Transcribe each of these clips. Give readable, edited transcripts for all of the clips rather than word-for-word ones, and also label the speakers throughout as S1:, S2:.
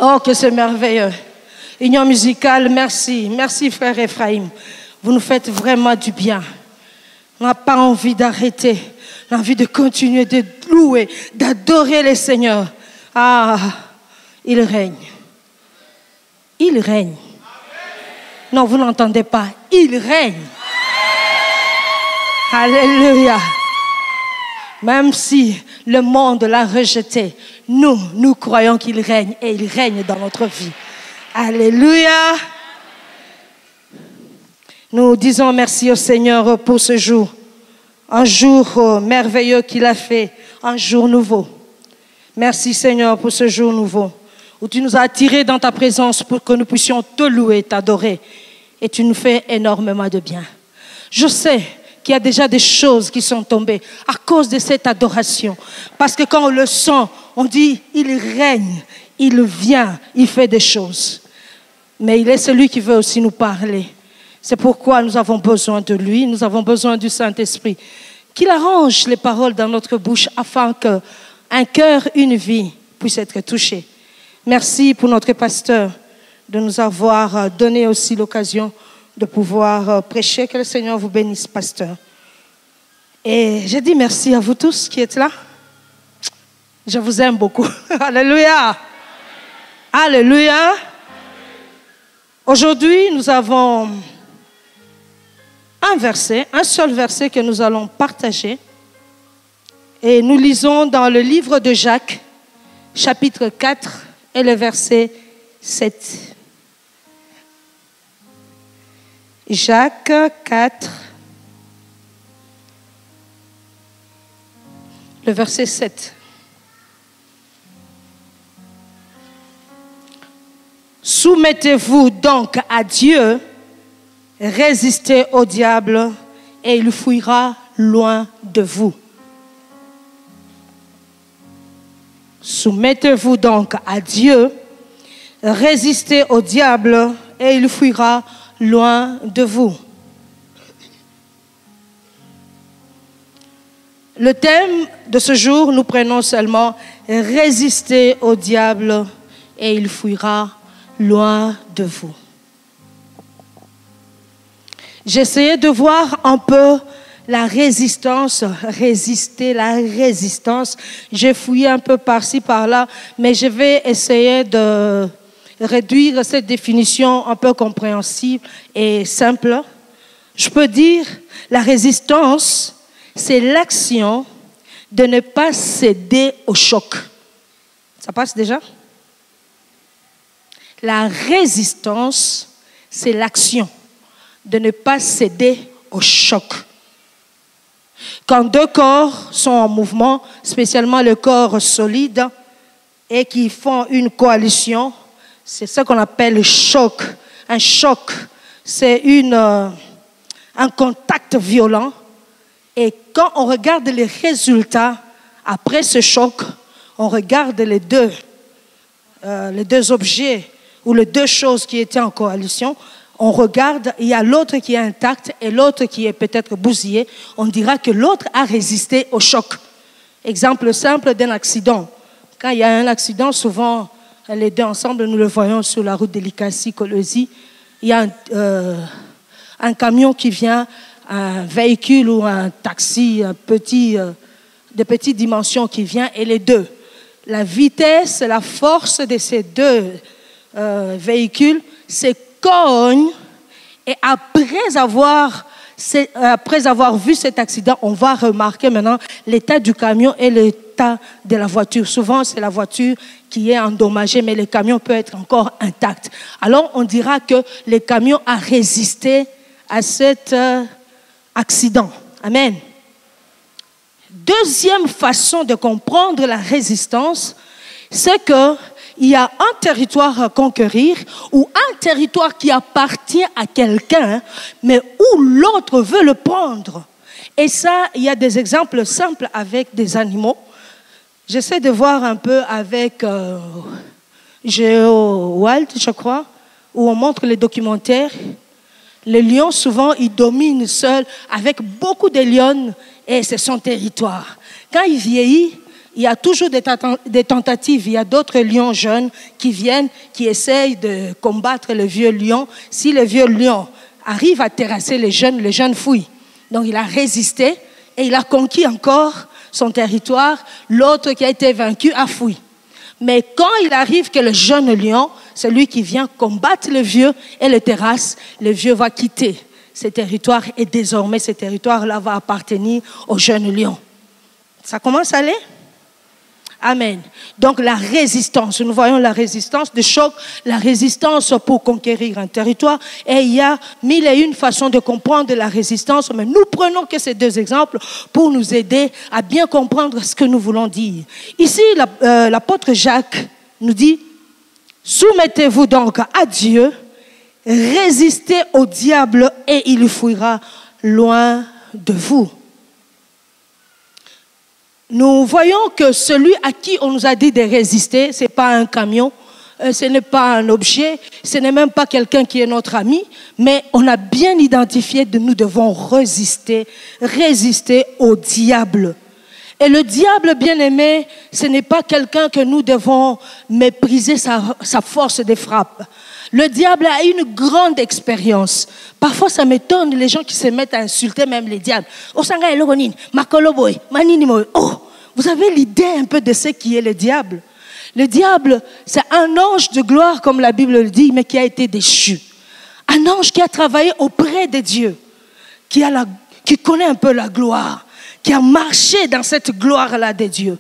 S1: Oh, que c'est merveilleux. Union musicale, merci. Merci, frère Ephraim. Vous nous faites vraiment du bien. On n'a pas envie d'arrêter. On a envie de continuer de louer, d'adorer le Seigneur. Ah, il règne. Il règne. Non, vous n'entendez pas. Il règne. Alléluia. Même si le monde l'a rejeté, nous croyons qu'il règne et il règne dans notre vie. Alléluia. Nous disons merci au Seigneur pour ce jour. Un jour merveilleux qu'il a fait, un jour nouveau. Merci Seigneur pour ce jour nouveau, où tu nous as attirés dans ta présence pour que nous puissions te louer, t'adorer. Et tu nous fais énormément de bien. Je sais qu'il y a déjà des choses qui sont tombées à cause de cette adoration. Parce que quand on le sent, on dit, il règne, il vient, il fait des choses. Mais il est celui qui veut aussi nous parler. C'est pourquoi nous avons besoin de lui, nous avons besoin du Saint-Esprit. Qu'il arrange les paroles dans notre bouche afin qu'un cœur, une vie puisse être touché. Merci pour notre pasteur de nous avoir donné aussi l'occasion de pouvoir prêcher. Que le Seigneur vous bénisse, pasteur. Et je dis merci à vous tous qui êtes là. Je vous aime beaucoup. Alléluia. Alléluia. Aujourd'hui, nous avons un seul verset que nous allons partager. Et nous lisons dans le livre de Jacques, chapitre 4 et le verset 7. Jacques 4, le verset 7. Soumettez-vous donc à Dieu, résistez au diable et il fuira loin de vous. Soumettez-vous donc à Dieu, résistez au diable et il fuira loin de vous. Le thème de ce jour, nous prenons seulement résister au diable et il fuira loin de vous. J'essayais de voir un peu la résistance, résister, la résistance. J'ai fouillé un peu par-ci, par-là, mais je vais essayer de réduire cette définition un peu compréhensible et simple. Je peux dire, la résistance, c'est l'action de ne pas céder au choc. Ça passe déjà? La résistance, c'est l'action de ne pas céder au choc. Quand deux corps sont en mouvement, spécialement le corps solide, et qui font une coalition, c'est ce qu'on appelle le choc. Un choc, c'est un contact violent. Et quand on regarde les résultats après ce choc, on regarde les deux objets ou les deux choses qui étaient en coalition. On regarde, il y a l'autre qui est intact et l'autre qui est peut-être bousillé. On dira que l'autre a résisté au choc. Exemple simple d'un accident. Quand il y a un accident, souvent, les deux ensemble, nous le voyons sur la route de Likasi-Kolosi. Il y a un camion qui vient, un véhicule ou un taxi, de petite dimension qui vient, et les deux. La vitesse, la force de ces deux véhicules, c'est cogne, et après avoir vu cet accident, on va remarquer maintenant l'état du camion et l'état de la voiture. Souvent, c'est la voiture qui est endommagée, mais le camion peut être encore intact. Alors, on dira que le camion a résisté à cet accident. Amen. Deuxième façon de comprendre la résistance, c'est que il y a un territoire à conquérir ou un territoire qui appartient à quelqu'un, mais où l'autre veut le prendre. Et ça, il y a des exemples simples avec des animaux. J'essaie de voir un peu avec GeoWorld, je crois, où on montre les documentaires. Les lions, souvent, ils dominent seuls avec beaucoup de lions et c'est son territoire. Quand il vieillit, il y a toujours des tentatives. Il y a d'autres lions jeunes qui viennent, qui essayent de combattre le vieux lion. Si le vieux lion arrive à terrasser les jeunes fuient. Donc il a résisté et il a conquis encore son territoire. L'autre qui a été vaincu a fui. Mais quand il arrive que le jeune lion, celui qui vient combattre le vieux et le terrasse, le vieux va quitter ce territoire et désormais ce territoire-là va appartenir au jeune lion. Ça commence à aller? Amen. Donc la résistance, nous voyons la résistance de choc, la résistance pour conquérir un territoire. Et il y a 1001 façons de comprendre la résistance, mais nous prenons que ces deux exemples pour nous aider à bien comprendre ce que nous voulons dire. Ici, l'apôtre Jacques nous dit, soumettez-vous donc à Dieu, résistez au diable et il fuira loin de vous. Nous voyons que celui à qui on nous a dit de résister, ce n'est pas un camion, ce n'est pas un objet, ce n'est même pas quelqu'un qui est notre ami, mais on a bien identifié que nous devons résister au diable. Et le diable, bien-aimé, ce n'est pas quelqu'un que nous devons mépriser sa force de frappe. Le diable a une grande expérience. Parfois, ça m'étonne les gens qui se mettent à insulter même les diables. Oh, vous avez l'idée un peu de ce qui est le diable. Le diable, c'est un ange de gloire, comme la Bible le dit, mais qui a été déchu. Un ange qui a travaillé auprès de Dieu, qui connaît un peu la gloire, qui a marché dans cette gloire-là de Dieu.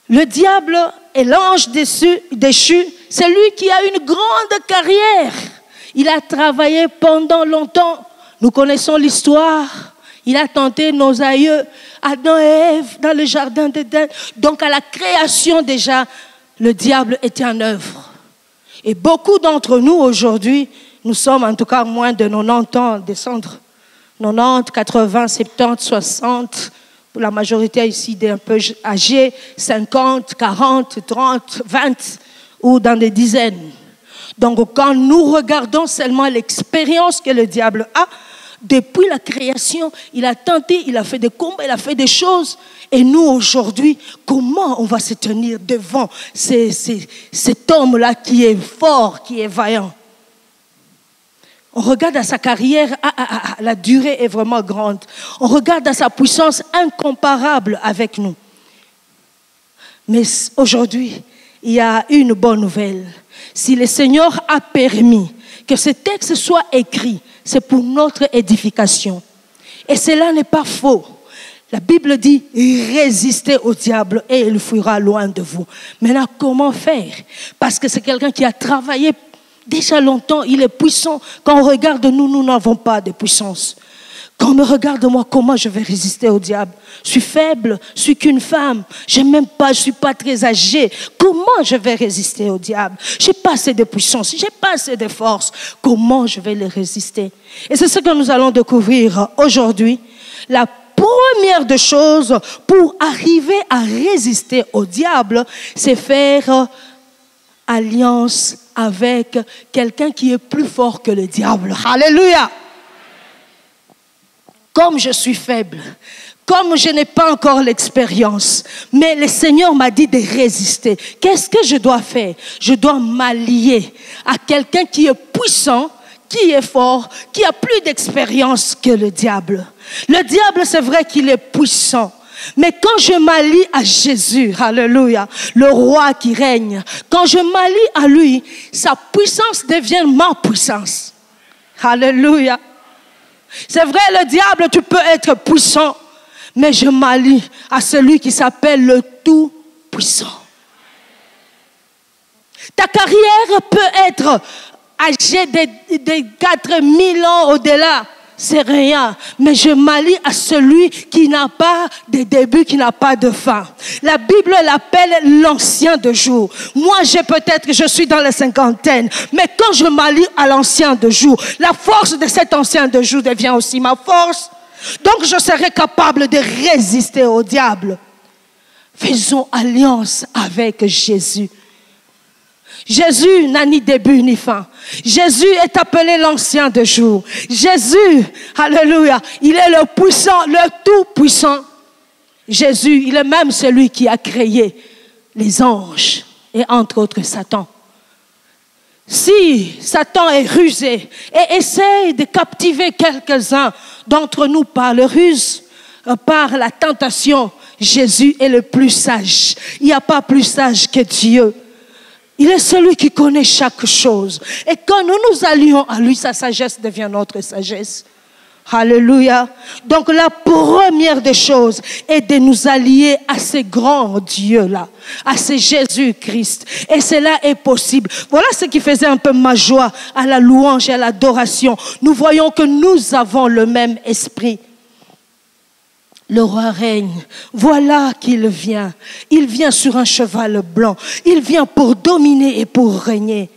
S1: Le diable et l'ange déchu, c'est lui qui a une grande carrière. Il a travaillé pendant longtemps. Nous connaissons l'histoire. Il a tenté nos aïeux, Adam et Ève, dans le jardin d'Éden. Donc à la création déjà, le diable était en œuvre. Et beaucoup d'entre nous aujourd'hui, nous sommes en tout cas moins de 90 ans, descendre 90, 80, 70, 60, pour la majorité ici des un peu âgés, 50, 40, 30, 20 ou dans des dizaines. Donc quand nous regardons seulement l'expérience que le diable a, depuis la création, il a tenté, il a fait des combats, il a fait des choses. Et nous aujourd'hui, comment on va se tenir devant cet homme-là qui est fort, qui est vaillant? On regarde à sa carrière, la durée est vraiment grande. On regarde à sa puissance incomparable avec nous. Mais aujourd'hui, il y a une bonne nouvelle. Si le Seigneur a permis que ce texte soit écrit, c'est pour notre édification. Et cela n'est pas faux. La Bible dit, résistez au diable et il fuira loin de vous. Maintenant, comment faire? Parce que c'est quelqu'un qui a travaillé déjà longtemps, il est puissant. Quand on regarde nous, nous n'avons pas de puissance. Quand on me regarde moi, comment je vais résister au diable? Je suis faible, je suis qu'une femme, je ne suis pas très âgée. Comment je vais résister au diable? Je n'ai pas assez de puissance, je n'ai pas assez de force. Comment je vais le résister? Et c'est ce que nous allons découvrir aujourd'hui. La première des choses pour arriver à résister au diable, c'est faire alliance avec quelqu'un qui est plus fort que le diable. Alléluia! Comme je suis faible, comme je n'ai pas encore l'expérience, mais le Seigneur m'a dit de résister. Qu'est-ce que je dois faire? Je dois m'allier à quelqu'un qui est puissant, qui est fort, qui a plus d'expérience que le diable. Le diable, c'est vrai qu'il est puissant. Mais quand je m'allie à Jésus, alléluia, le roi qui règne, quand je m'allie à lui, sa puissance devient ma puissance. Alléluia. C'est vrai, le diable, tu peux être puissant, mais je m'allie à celui qui s'appelle le Tout-Puissant. Ta carrière peut être âgée de 4000 ans au-delà. C'est rien, mais je m'allie à celui qui n'a pas de début, qui n'a pas de fin. La Bible l'appelle l'ancien de jour. Moi, je suis dans la cinquantaine, mais quand je m'allie à l'ancien de jour, la force de cet ancien de jour devient aussi ma force. Donc, je serai capable de résister au diable. Faisons alliance avec Jésus. Jésus n'a ni début ni fin. Jésus est appelé l'ancien de jour. Jésus, alléluia, il est le puissant, le tout puissant. Jésus, il est même celui qui a créé les anges et entre autres Satan. Si Satan est rusé et essaye de captiver quelques-uns d'entre nous par le ruse, par la tentation, Jésus est le plus sage. Il n'y a pas plus sage que Dieu. Il est celui qui connaît chaque chose. Et quand nous nous allions à lui, sa sagesse devient notre sagesse. Alléluia. Donc la première des choses est de nous allier à ce grand Dieu-là, à ce Jésus-Christ. Et cela est possible. Voilà ce qui faisait un peu ma joie à la louange et à l'adoration. Nous voyons que nous avons le même esprit. Le roi règne. Voilà qu'il vient. Il vient sur un cheval blanc. Il vient pour dominer et pour régner.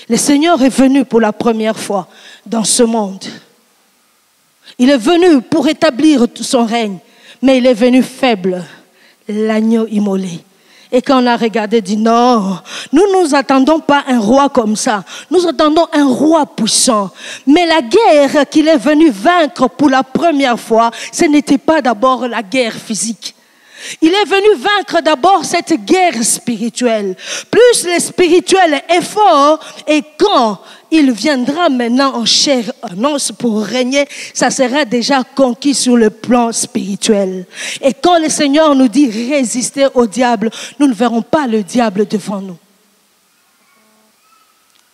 S1: Le Seigneur est venu pour la première fois dans ce monde. Il est venu pour établir tout son règne, mais il est venu faible, l'agneau immolé. Et quand on a regardé, dit non, nous nous attendons pas un roi comme ça. Nous attendons un roi puissant. Mais la guerre qu'il est venu vaincre pour la première fois, ce n'était pas d'abord la guerre physique. Il est venu vaincre d'abord cette guerre spirituelle. Plus le spirituel est fort, et quand il viendra maintenant en chair, en os pour régner, ça sera déjà conquis sur le plan spirituel. Et quand le Seigneur nous dit résister au diable, nous ne verrons pas le diable devant nous.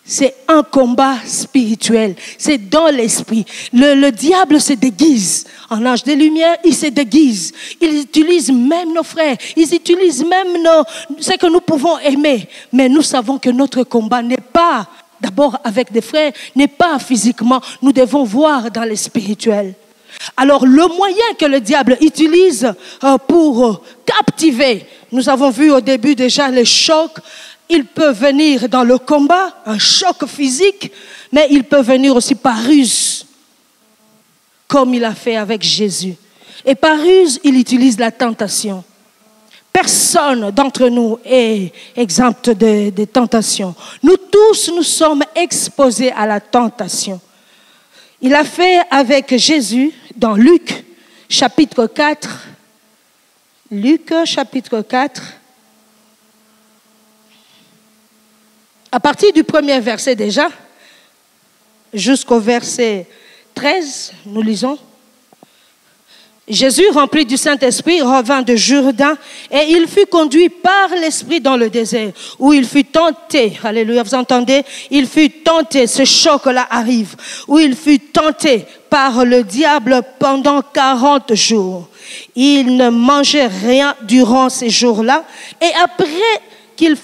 S1: C'est un combat spirituel, c'est dans l'esprit. Le diable se déguise. En ange de lumière, il se déguise. Il utilise même nos frères, ils utilisent même ce que nous pouvons aimer. Mais nous savons que notre combat n'est pas d'abord avec des frères, n'est pas physiquement. Nous devons voir dans le spirituel. Alors le moyen que le diable utilise pour captiver, nous avons vu au début déjà les chocs. Il peut venir dans le combat, un choc physique, mais il peut venir aussi par ruse, comme il a fait avec Jésus. Et par ruse, il utilise la tentation. Personne d'entre nous est exempt de tentation. Nous tous, nous sommes exposés à la tentation. Il a fait avec Jésus dans Luc, chapitre 4. Luc, chapitre 4. À partir du premier verset déjà, jusqu'au verset 13, nous lisons. Jésus, rempli du Saint-Esprit, revint de Jourdain et il fut conduit par l'Esprit dans le désert où il fut tenté. Alléluia, vous entendez? Il fut tenté, ce choc-là arrive, où il fut tenté par le diable pendant 40 jours. Il ne mangeait rien durant ces jours-là et après qu'ils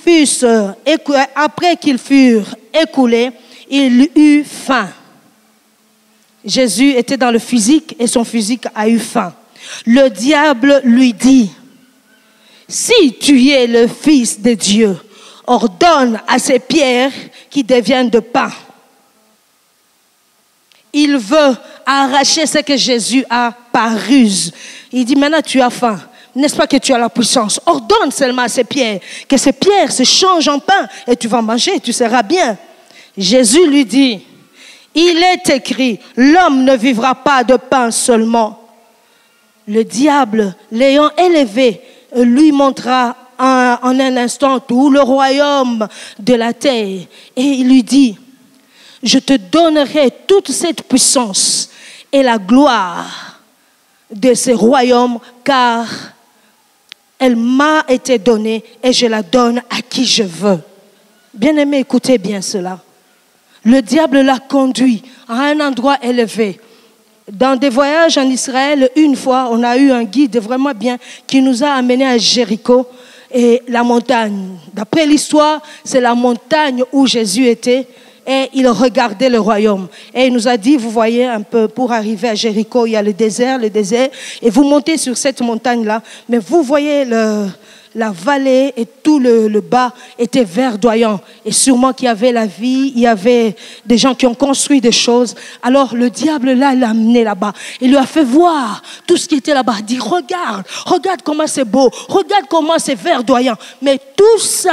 S1: furent écoulés, il eut faim. Jésus était dans le physique et son physique a eu faim. Le diable lui dit, si tu es le Fils de Dieu, ordonne à ces pierres qui deviennent de pain. Il veut arracher ce que Jésus a par ruse. Il dit, maintenant tu as faim. N'est-ce pas que tu as la puissance? Ordonne seulement à ces pierres, que ces pierres se changent en pain et tu vas manger, tu seras bien. Jésus lui dit, il est écrit, l'homme ne vivra pas de pain seulement. Le diable, l'ayant élevé, lui montra en un instant tout le royaume de la terre. Et il lui dit, je te donnerai toute cette puissance et la gloire de ce royaume, car elle m'a été donnée et je la donne à qui je veux. Bien-aimés, écoutez bien cela. Le diable l'a conduit à un endroit élevé. Dans des voyages en Israël, une fois, on a eu un guide vraiment bien qui nous a amenés à Jéricho et la montagne. D'après l'histoire, c'est la montagne où Jésus était et il regardait le royaume. Et il nous a dit, vous voyez un peu, pour arriver à Jéricho, il y a le désert, et vous montez sur cette montagne-là, mais vous voyez la vallée et tout le bas était verdoyant. Et sûrement qu'il y avait la vie, il y avait des gens qui ont construit des choses. Alors le diable là, l'a amené là-bas. Il lui a fait voir tout ce qui était là-bas. Il dit, regarde comment c'est beau, regarde comment c'est verdoyant. Mais tout ça,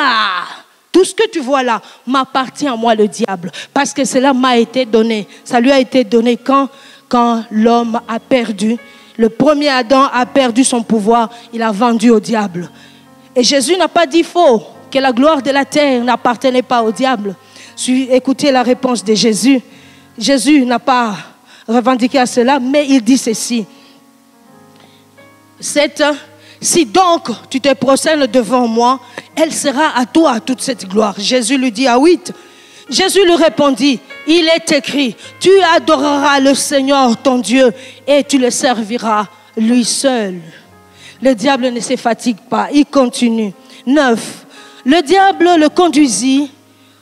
S1: tout ce que tu vois là, m'appartient à moi le diable. Parce que cela m'a été donné. Ça lui a été donné quand l'homme a perdu Le premier Adam a perdu son pouvoir, il a vendu au diable. Et Jésus n'a pas dit faux, que la gloire de la terre n'appartenait pas au diable. Écoutez la réponse de Jésus. Jésus n'a pas revendiqué à cela, mais il dit ceci. Si donc tu te prosternes devant moi, elle sera à toi toute cette gloire. Jésus lui dit à 8. Jésus lui répondit, il est écrit, tu adoreras le Seigneur ton Dieu et tu le serviras lui seul. Le diable ne se fatigue pas, il continue. 9. Le diable le conduisit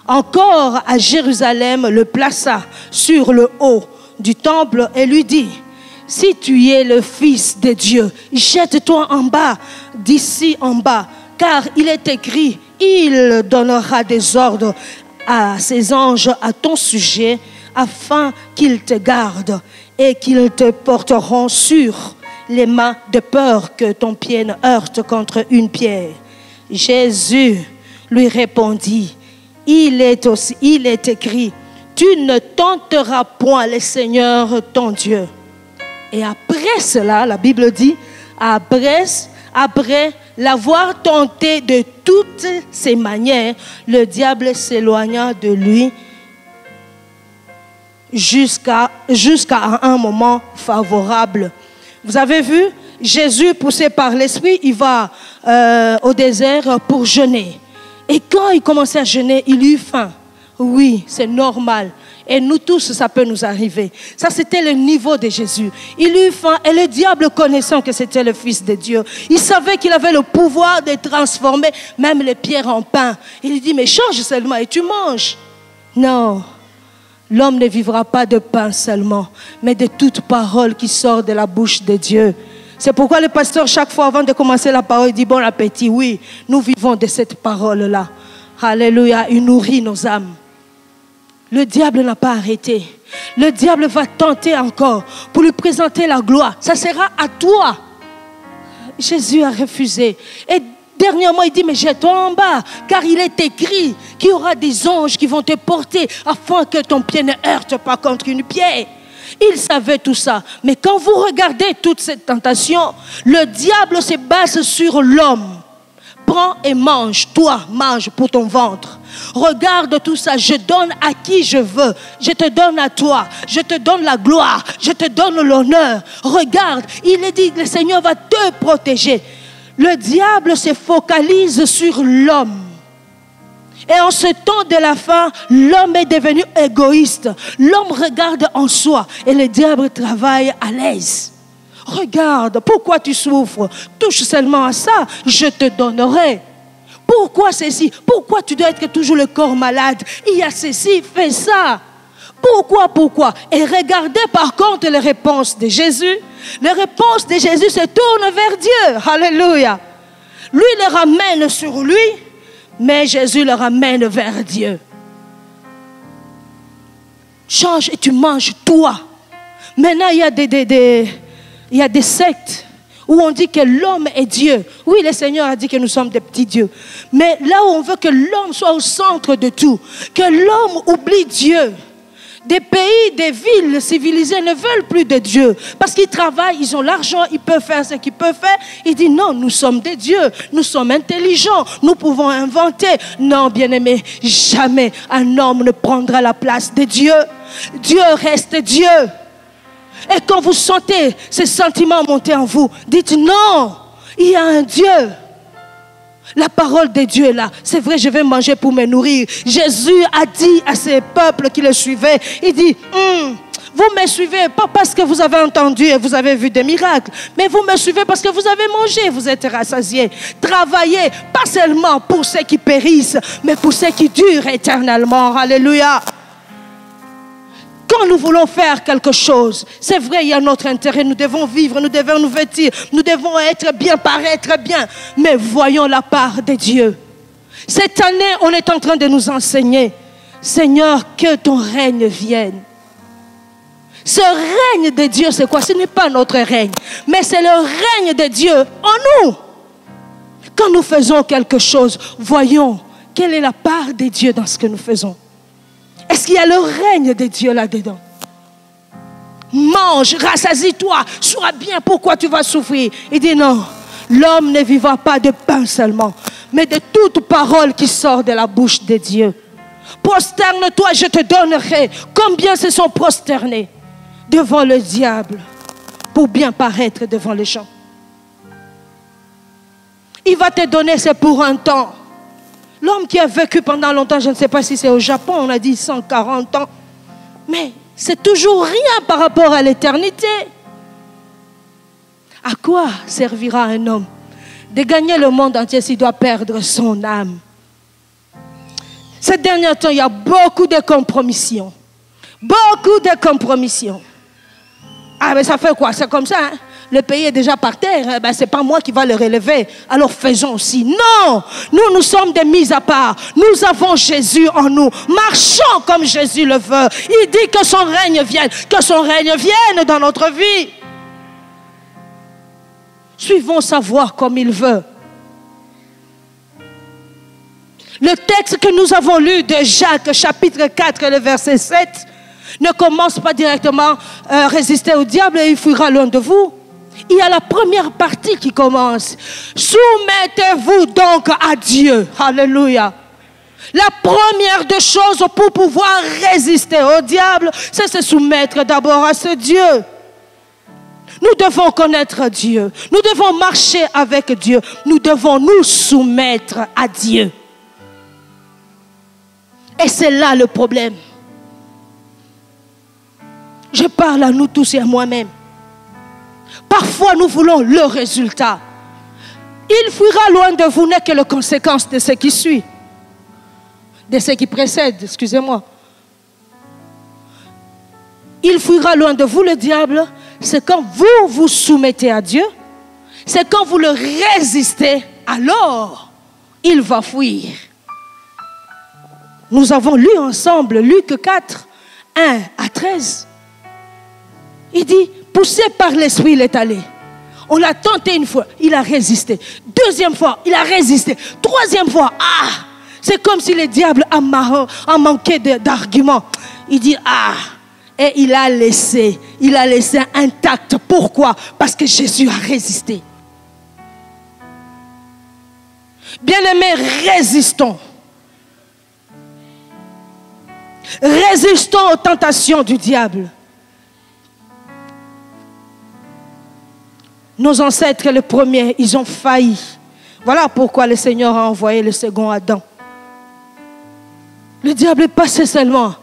S1: encore à Jérusalem, le plaça sur le haut du temple et lui dit, si tu es le Fils de Dieu, jette-toi en bas, d'ici en bas, car il est écrit, il donnera des ordres à ses anges à ton sujet, afin qu'ils te gardent et qu'ils te porteront sur les mains de peur que ton pied ne heurte contre une pierre. Jésus lui répondit, il est écrit, tu ne tenteras point le Seigneur ton Dieu. Et après cela, la Bible dit, après l'avoir tenté de toutes ses manières, le diable s'éloigna de lui jusqu'à un moment favorable. Vous avez vu, Jésus, poussé par l'Esprit, il va au désert pour jeûner. Et quand il commençait à jeûner, il eut faim. Oui, c'est normal. Et nous tous, ça peut nous arriver. Ça, c'était le niveau de Jésus. Il eut faim et le diable, connaissant que c'était le Fils de Dieu, il savait qu'il avait le pouvoir de transformer même les pierres en pain. Il lui dit, mais change seulement et tu manges. Non, l'homme ne vivra pas de pain seulement, mais de toute parole qui sort de la bouche de Dieu. C'est pourquoi le pasteur, chaque fois avant de commencer la parole, il dit bon appétit. Oui, nous vivons de cette parole-là. Alléluia, il nourrit nos âmes. Le diable n'a pas arrêté. Le diable va tenter encore pour lui présenter la gloire. Ça sera à toi. Jésus a refusé. Et dernièrement, il dit, mais jette-toi en bas, car il est écrit qu'il y aura des anges qui vont te porter afin que ton pied ne heurte pas contre une pierre. Il savait tout ça. Mais quand vous regardez toute cette tentation, le diable se base sur l'homme. Prends et mange, toi, mange pour ton ventre. Regarde tout ça, je donne à qui je veux. Je te donne à toi, je te donne la gloire, je te donne l'honneur. Regarde, il est dit, le Seigneur va te protéger. Le diable se focalise sur l'homme. Et en ce temps de la fin, l'homme est devenu égoïste. L'homme regarde en soi et le diable travaille à l'aise. Regarde, pourquoi tu souffres? Touche seulement à ça, je te donnerai. Pourquoi ceci? Pourquoi tu dois être toujours le corps malade? Il y a ceci, fais ça. Pourquoi? Et regardez par contre les réponses de Jésus. Les réponses de Jésus se tournent vers Dieu. Alléluia. Lui les ramène sur lui, mais Jésus le ramène vers Dieu. Change et tu manges toi. Maintenant, il y a des sectes où on dit que l'homme est Dieu. Oui, le Seigneur a dit que nous sommes des petits dieux. Mais là où on veut que l'homme soit au centre de tout, que l'homme oublie Dieu. Des pays, des villes civilisées ne veulent plus de Dieu. Parce qu'ils travaillent, ils ont l'argent, ils peuvent faire ce qu'ils peuvent faire. Ils disent non, nous sommes des dieux, nous sommes intelligents, nous pouvons inventer. Non, bien-aimé, jamais un homme ne prendra la place de Dieu. Dieu reste Dieu. Et quand vous sentez ces sentiments monter en vous, dites non, il y a un Dieu. La parole de Dieu est là. C'est vrai, je vais manger pour me nourrir. Jésus a dit à ses peuples qui le suivaient, il dit, vous me suivez pas parce que vous avez entendu et vous avez vu des miracles, mais vous me suivez parce que vous avez mangé, vous êtes rassasiés. Travaillez, pas seulement pour ceux qui périssent, mais pour ceux qui durent éternellement. Alléluia. Quand nous voulons faire quelque chose, c'est vrai, il y a notre intérêt, nous devons vivre, nous devons nous vêtir, nous devons être bien, paraître bien, mais voyons la part de Dieu. Cette année, on est en train de nous enseigner, Seigneur, que ton règne vienne. Ce règne de Dieu, c'est quoi? Ce n'est pas notre règne, mais c'est le règne de Dieu en nous. Quand nous faisons quelque chose, voyons quelle est la part de Dieu dans ce que nous faisons. Est-ce qu'il y a le règne de Dieu là-dedans? mange, rassasie-toi, sois bien, pourquoi tu vas souffrir? Il dit non, l'homme ne vivra pas de pain seulement, mais de toute parole qui sort de la bouche de Dieu. Prosterne-toi, je te donnerai. Combien se sont prosternés devant le diable pour bien paraître devant les gens? Il va te donner, c'est pour un temps. L'homme qui a vécu pendant longtemps, je ne sais pas si c'est au Japon, on a dit 140 ans, mais c'est toujours rien par rapport à l'éternité. À quoi servira un homme de gagner le monde entier s'il doit perdre son âme? Ces derniers temps, il y a beaucoup de compromissions. Beaucoup de compromissions. Ah, mais ça fait quoi? C'est comme ça, hein? Le pays est déjà par terre. Ben, ce n'est pas moi qui va le relever. Alors faisons aussi. Non! Nous sommes des mis à part. Nous avons Jésus en nous. Marchons comme Jésus le veut. Il dit que son règne vienne. Que son règne vienne dans notre vie. Suivons sa voie comme il veut. Le texte que nous avons lu de Jacques, chapitre 4, le verset 7, ne commence pas directement résister au diable et il fuira loin de vous. Il y a la première partie qui commence. Soumettez-vous donc à Dieu. Alléluia. La première des choses pour pouvoir résister au diable, c'est se soumettre d'abord à ce Dieu. Nous devons connaître Dieu. Nous devons marcher avec Dieu. Nous devons nous soumettre à Dieu. Et c'est là le problème. Je parle à nous tous et à moi-même. Parfois, nous voulons le résultat. Il fuira loin de vous n'est que la conséquence de ce qui suit. De ce qui précède, excusez-moi. Il fuira loin de vous, le diable. C'est quand vous vous soumettez à Dieu. C'est quand vous le résistez, alors il va fuir. Nous avons lu ensemble Luc 4, 1 à 13. Il dit, poussé par l'esprit, il est allé. On l'a tenté une fois, il a résisté. Deuxième fois, il a résisté. Troisième fois, c'est comme si le diable a manqué d'arguments. Il dit, et il a laissé intact. Pourquoi? Parce que Jésus a résisté. Bien-aimés, résistons. Résistons aux tentations du diable. Nos ancêtres, les premiers, ils ont failli. Voilà pourquoi le Seigneur a envoyé le second Adam. Le diable est passé seulement.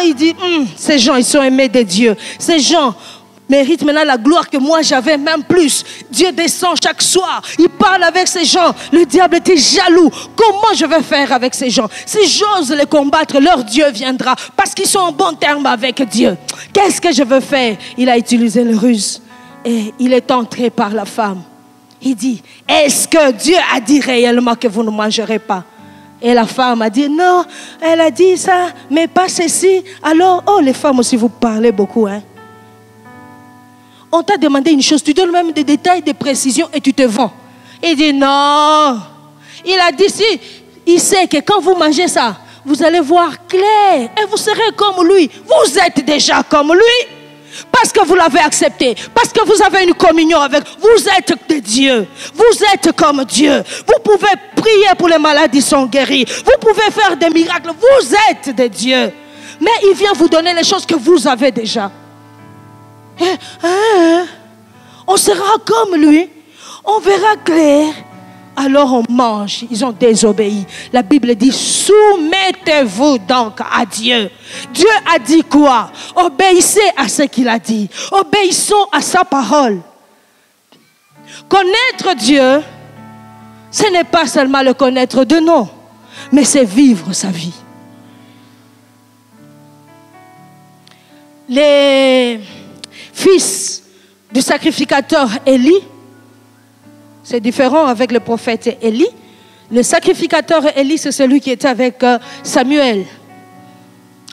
S1: Il dit, ces gens, ils sont aimés de Dieu. Ces gens méritent maintenant la gloire que moi j'avais, même plus. Dieu descend chaque soir. Il parle avec ces gens. Le diable était jaloux. Comment je vais faire avec ces gens? Si j'ose les combattre, leur Dieu viendra. Parce qu'ils sont en bon terme avec Dieu. Qu'est-ce que je veux faire? Il a utilisé le ruse. Et il est entré par la femme. Il dit, est-ce que Dieu a dit réellement que vous ne mangerez pas? Et la femme a dit, non, elle a dit ça, mais pas ceci. Alors, les femmes aussi, vous parlez beaucoup, hein? On t'a demandé une chose, tu donnes même des détails, des précisions et tu te vends. Il dit, non. Il a dit, si, il sait que quand vous mangez ça, vous allez voir clair et vous serez comme lui. Vous êtes déjà comme lui. Parce que vous l'avez accepté, parce que vous avez une communion avec, vous êtes de Dieu, vous êtes comme Dieu, vous pouvez prier pour les malades, ils sont guéris, vous pouvez faire des miracles, vous êtes de Dieu, mais il vient vous donner les choses que vous avez déjà. On sera comme lui, on verra clair. Alors on mange, ils ont désobéi. La Bible dit, soumettez-vous donc à Dieu. Dieu a dit quoi? Obéissez à ce qu'il a dit. Obéissons à sa parole. Connaître Dieu, ce n'est pas seulement le connaître de nom, mais c'est vivre sa vie. Les fils du sacrificateur Élie, c'est différent avec le prophète Élie. Le sacrificateur Élie, c'est celui qui était avec Samuel.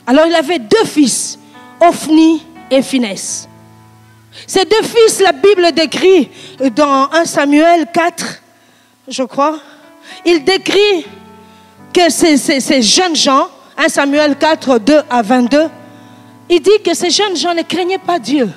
S1: Alors il avait deux fils, Ophni et Phinehas. Ces deux fils, la Bible décrit dans 1 Samuel 4, je crois. Il décrit que ces jeunes gens, 1 Samuel 4, 2 à 22, Il dit que ces jeunes gens ne craignaient pas Dieu.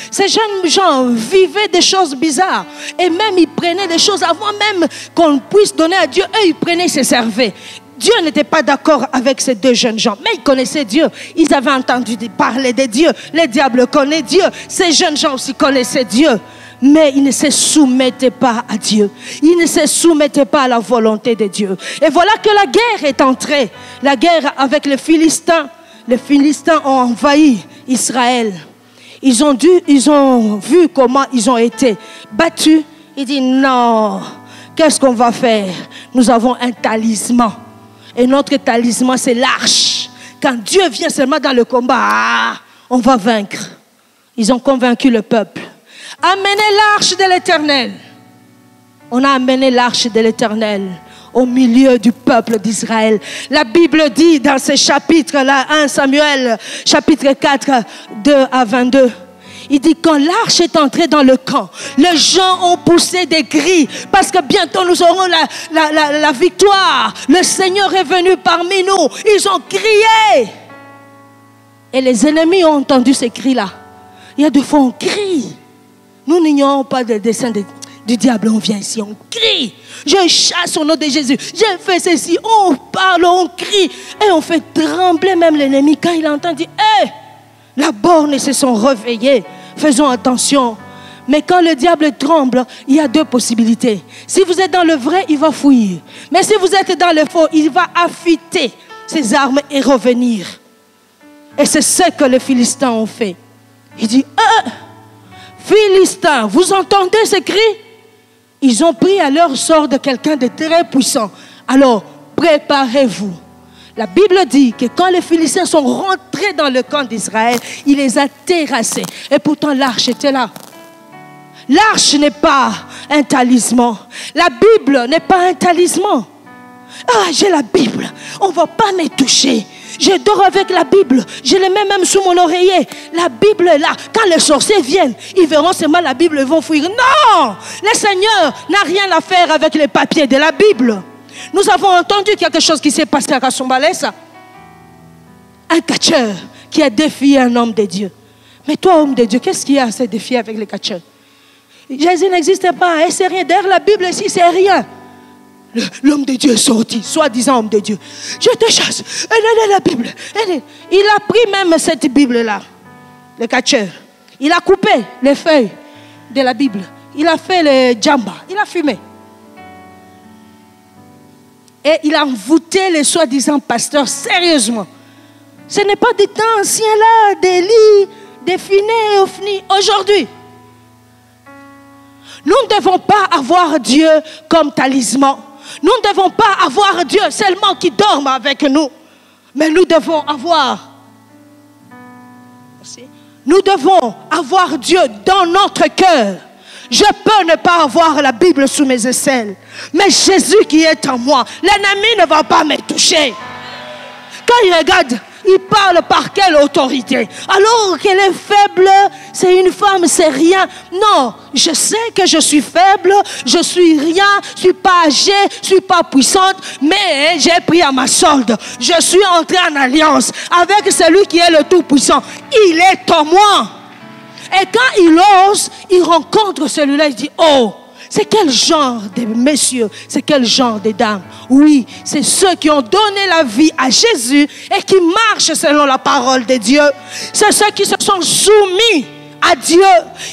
S1: Ces jeunes gens vivaient des choses bizarres. Et même ils prenaient des choses avant même qu'on puisse donner à Dieu. Eux, ils prenaient, ils se servaient. Dieu n'était pas d'accord avec ces deux jeunes gens. Mais ils connaissaient Dieu. Ils avaient entendu parler de Dieu. Le diable connaît Dieu. Ces jeunes gens aussi connaissaient Dieu. Mais ils ne se soumettaient pas à Dieu. Ils ne se soumettaient pas à la volonté de Dieu. Et voilà que la guerre est entrée. La guerre avec les Philistins. Les Philistins ont envahi Israël. Ils ont vu comment ils ont été battus. Ils disent non, qu'est-ce qu'on va faire? Nous avons un talisman. Et notre talisman, c'est l'arche. Quand Dieu vient seulement dans le combat, on va vaincre. Ils ont convaincu le peuple. Amenez l'arche de l'Éternel. On a amené l'arche de l'Éternel au milieu du peuple d'Israël. La Bible dit dans ce chapitre-là, 1 Samuel, chapitre 4, 2 à 22, il dit quand l'arche est entrée dans le camp, les gens ont poussé des cris parce que bientôt nous aurons la victoire. Le Seigneur est venu parmi nous. Ils ont crié. Et les ennemis ont entendu ces cris-là. Il y a des fois on crie. Nous n'ignorons pas le dessein du diable. On vient ici, on crie. Je chasse au nom de Jésus. J'ai fait ceci. On parle, on crie. Et on fait trembler même l'ennemi. Quand il entend, il dit, hé, la borne se sont réveillés. Faisons attention. Mais quand le diable tremble, il y a deux possibilités. Si vous êtes dans le vrai, il va fuir. Mais si vous êtes dans le faux, il va affûter ses armes et revenir. Et c'est ce que les Philistins ont fait. Il dit, Philistins, vous entendez ces cris? Ils ont pris à leur sort de quelqu'un de très puissant. Alors, préparez-vous. La Bible dit que quand les Philistins sont rentrés dans le camp d'Israël, il les a terrassés. Et pourtant, l'arche était là. L'arche n'est pas un talisman. La Bible n'est pas un talisman. Ah, j'ai la Bible. On ne va pas me toucher. Je dors avec la Bible. Je la mets même sous mon oreiller. La Bible est là. Quand les sorciers viennent, ils verront seulement la Bible et vont fuir. Non! Le Seigneur n'a rien à faire avec les papiers de la Bible. Nous avons entendu quelque chose qui s'est passé à Kasumbalesa. Un catcheur qui a défié un homme de Dieu. Mais toi, homme de Dieu, qu'est-ce qu'il y a à se défier avec les catcheurs? Jésus n'existe pas. Et c'est rien. D'ailleurs, la Bible ici, c'est rien. L'homme de Dieu est sorti, soi-disant homme de Dieu. Je te chasse. Elle est la Bible. Il a pris même cette Bible-là, le catcheur. Il a coupé les feuilles de la Bible. Il a fait le djamba. Il a fumé. Et il a envoûté les soi-disant pasteurs sérieusement. Ce n'est pas des temps anciens là, d'Élie, des Finé, Ophni. Aujourd'hui, nous ne devons pas avoir Dieu comme talisman. Nous ne devons pas avoir Dieu seulement qui dorme avec nous. Mais nous devons avoir. Nous devons avoir Dieu dans notre cœur. Je peux ne pas avoir la Bible sous mes aisselles. Mais Jésus qui est en moi, l'ennemi ne va pas me toucher. Quand il regarde, il parle par quelle autorité? Alors qu'elle est faible, c'est une femme, c'est rien. Non, je sais que je suis faible, je suis rien, je suis pas âgée, je suis pas puissante, mais j'ai pris à ma solde. Je suis entré en alliance avec celui qui est le Tout-Puissant. Il est en moi. Et quand il ose, il rencontre celui-là, il dit, oh, c'est quel genre de messieurs, c'est quel genre de dames? Oui, c'est ceux qui ont donné la vie à Jésus et qui marchent selon la parole de Dieu. C'est ceux qui se sont soumis à Dieu.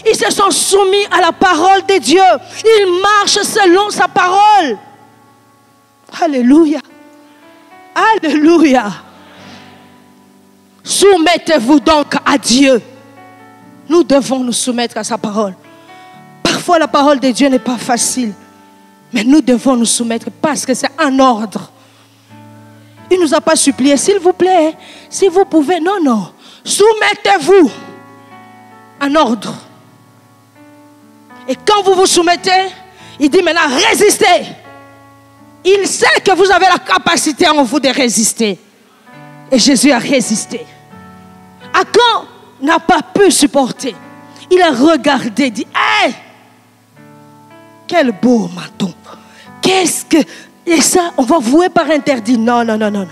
S1: Ils se sont soumis à la parole de Dieu. Ils marchent selon sa parole. Alléluia. Alléluia. Soumettez-vous donc à Dieu. Nous devons nous soumettre à sa parole. Parfois, la parole de Dieu n'est pas facile. Mais nous devons nous soumettre parce que c'est un ordre. Il ne nous a pas supplié, s'il vous plaît, si vous pouvez. Non, non. Soumettez-vous. Un ordre. Et quand vous vous soumettez, il dit maintenant, résistez. Il sait que vous avez la capacité en vous de résister. Et Jésus a résisté. Achan n'a pas pu supporter. Il a regardé, dit, hey, quel beau menton. Qu'est-ce que... Et ça, on va vouer par interdit. Non, non, non, non.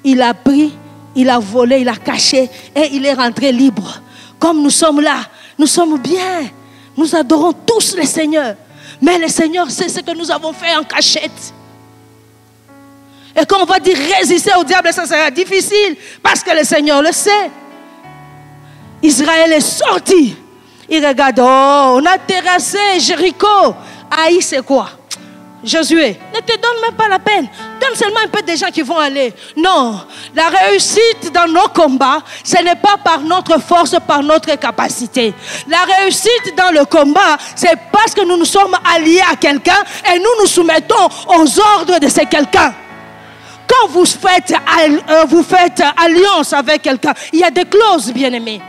S1: Il a pris il a volé, il a caché et il est rentré libre. Comme nous sommes là, nous sommes bien. Nous adorons tous le Seigneur. Mais le Seigneur sait ce que nous avons fait en cachette. Et quand on va dire résister au diable, ça sera difficile parce que le Seigneur le sait. Israël est sorti. Il regarde, oh, on a terrassé Jéricho. Aïe, c'est quoi? Josué, ne te donne même pas la peine. Donne seulement un peu de gens qui vont aller. Non, la réussite dans nos combats, ce n'est pas par notre force, par notre capacité. La réussite dans le combat, c'est parce que nous nous sommes alliés à quelqu'un et nous nous soumettons aux ordres de ce quelqu'un. Quand vous faites alliance avec quelqu'un, il y a des clauses, bien-aimés.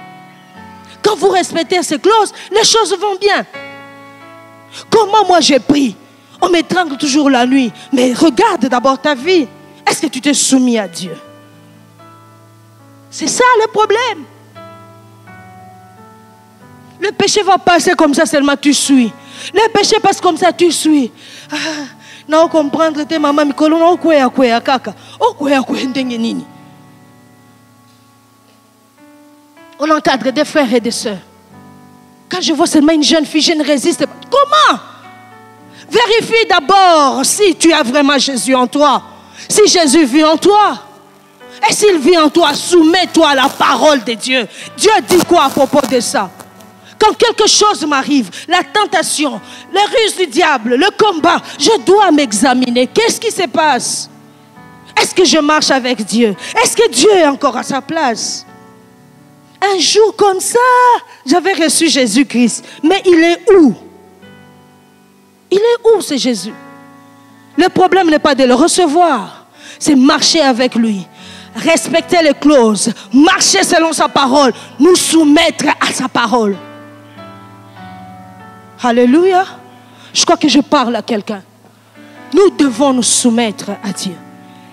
S1: Quand vous respectez ces clauses, les choses vont bien. Comment moi j'ai pris? On m'étrangle toujours la nuit. Mais regarde d'abord ta vie. Est-ce que tu t'es soumis à Dieu? C'est ça le problème. Le péché va passer comme ça seulement tu suis. Le péché passe comme ça tu suis. Non comprendre tes maman mikolo no kwea kaka. O kwea ndenge nini. On encadre des frères et des sœurs. Quand je vois seulement une jeune fille, je ne résiste pas. Comment? Vérifie d'abord si tu as vraiment Jésus en toi. Si Jésus vit en toi. Et s'il vit en toi, soumets-toi à la parole de Dieu. Dieu dit quoi à propos de ça? Quand quelque chose m'arrive, la tentation, les ruses du diable, le combat, je dois m'examiner. Qu'est-ce qui se passe? Est-ce que je marche avec Dieu? Est-ce que Dieu est encore à sa place? Un jour comme ça, j'avais reçu Jésus-Christ. Mais il est où? Il est où ce Jésus? Le problème n'est pas de le recevoir. C'est marcher avec lui. Respecter les clauses. Marcher selon sa parole. Nous soumettre à sa parole. Alléluia. Je crois que je parle à quelqu'un. Nous devons nous soumettre à Dieu.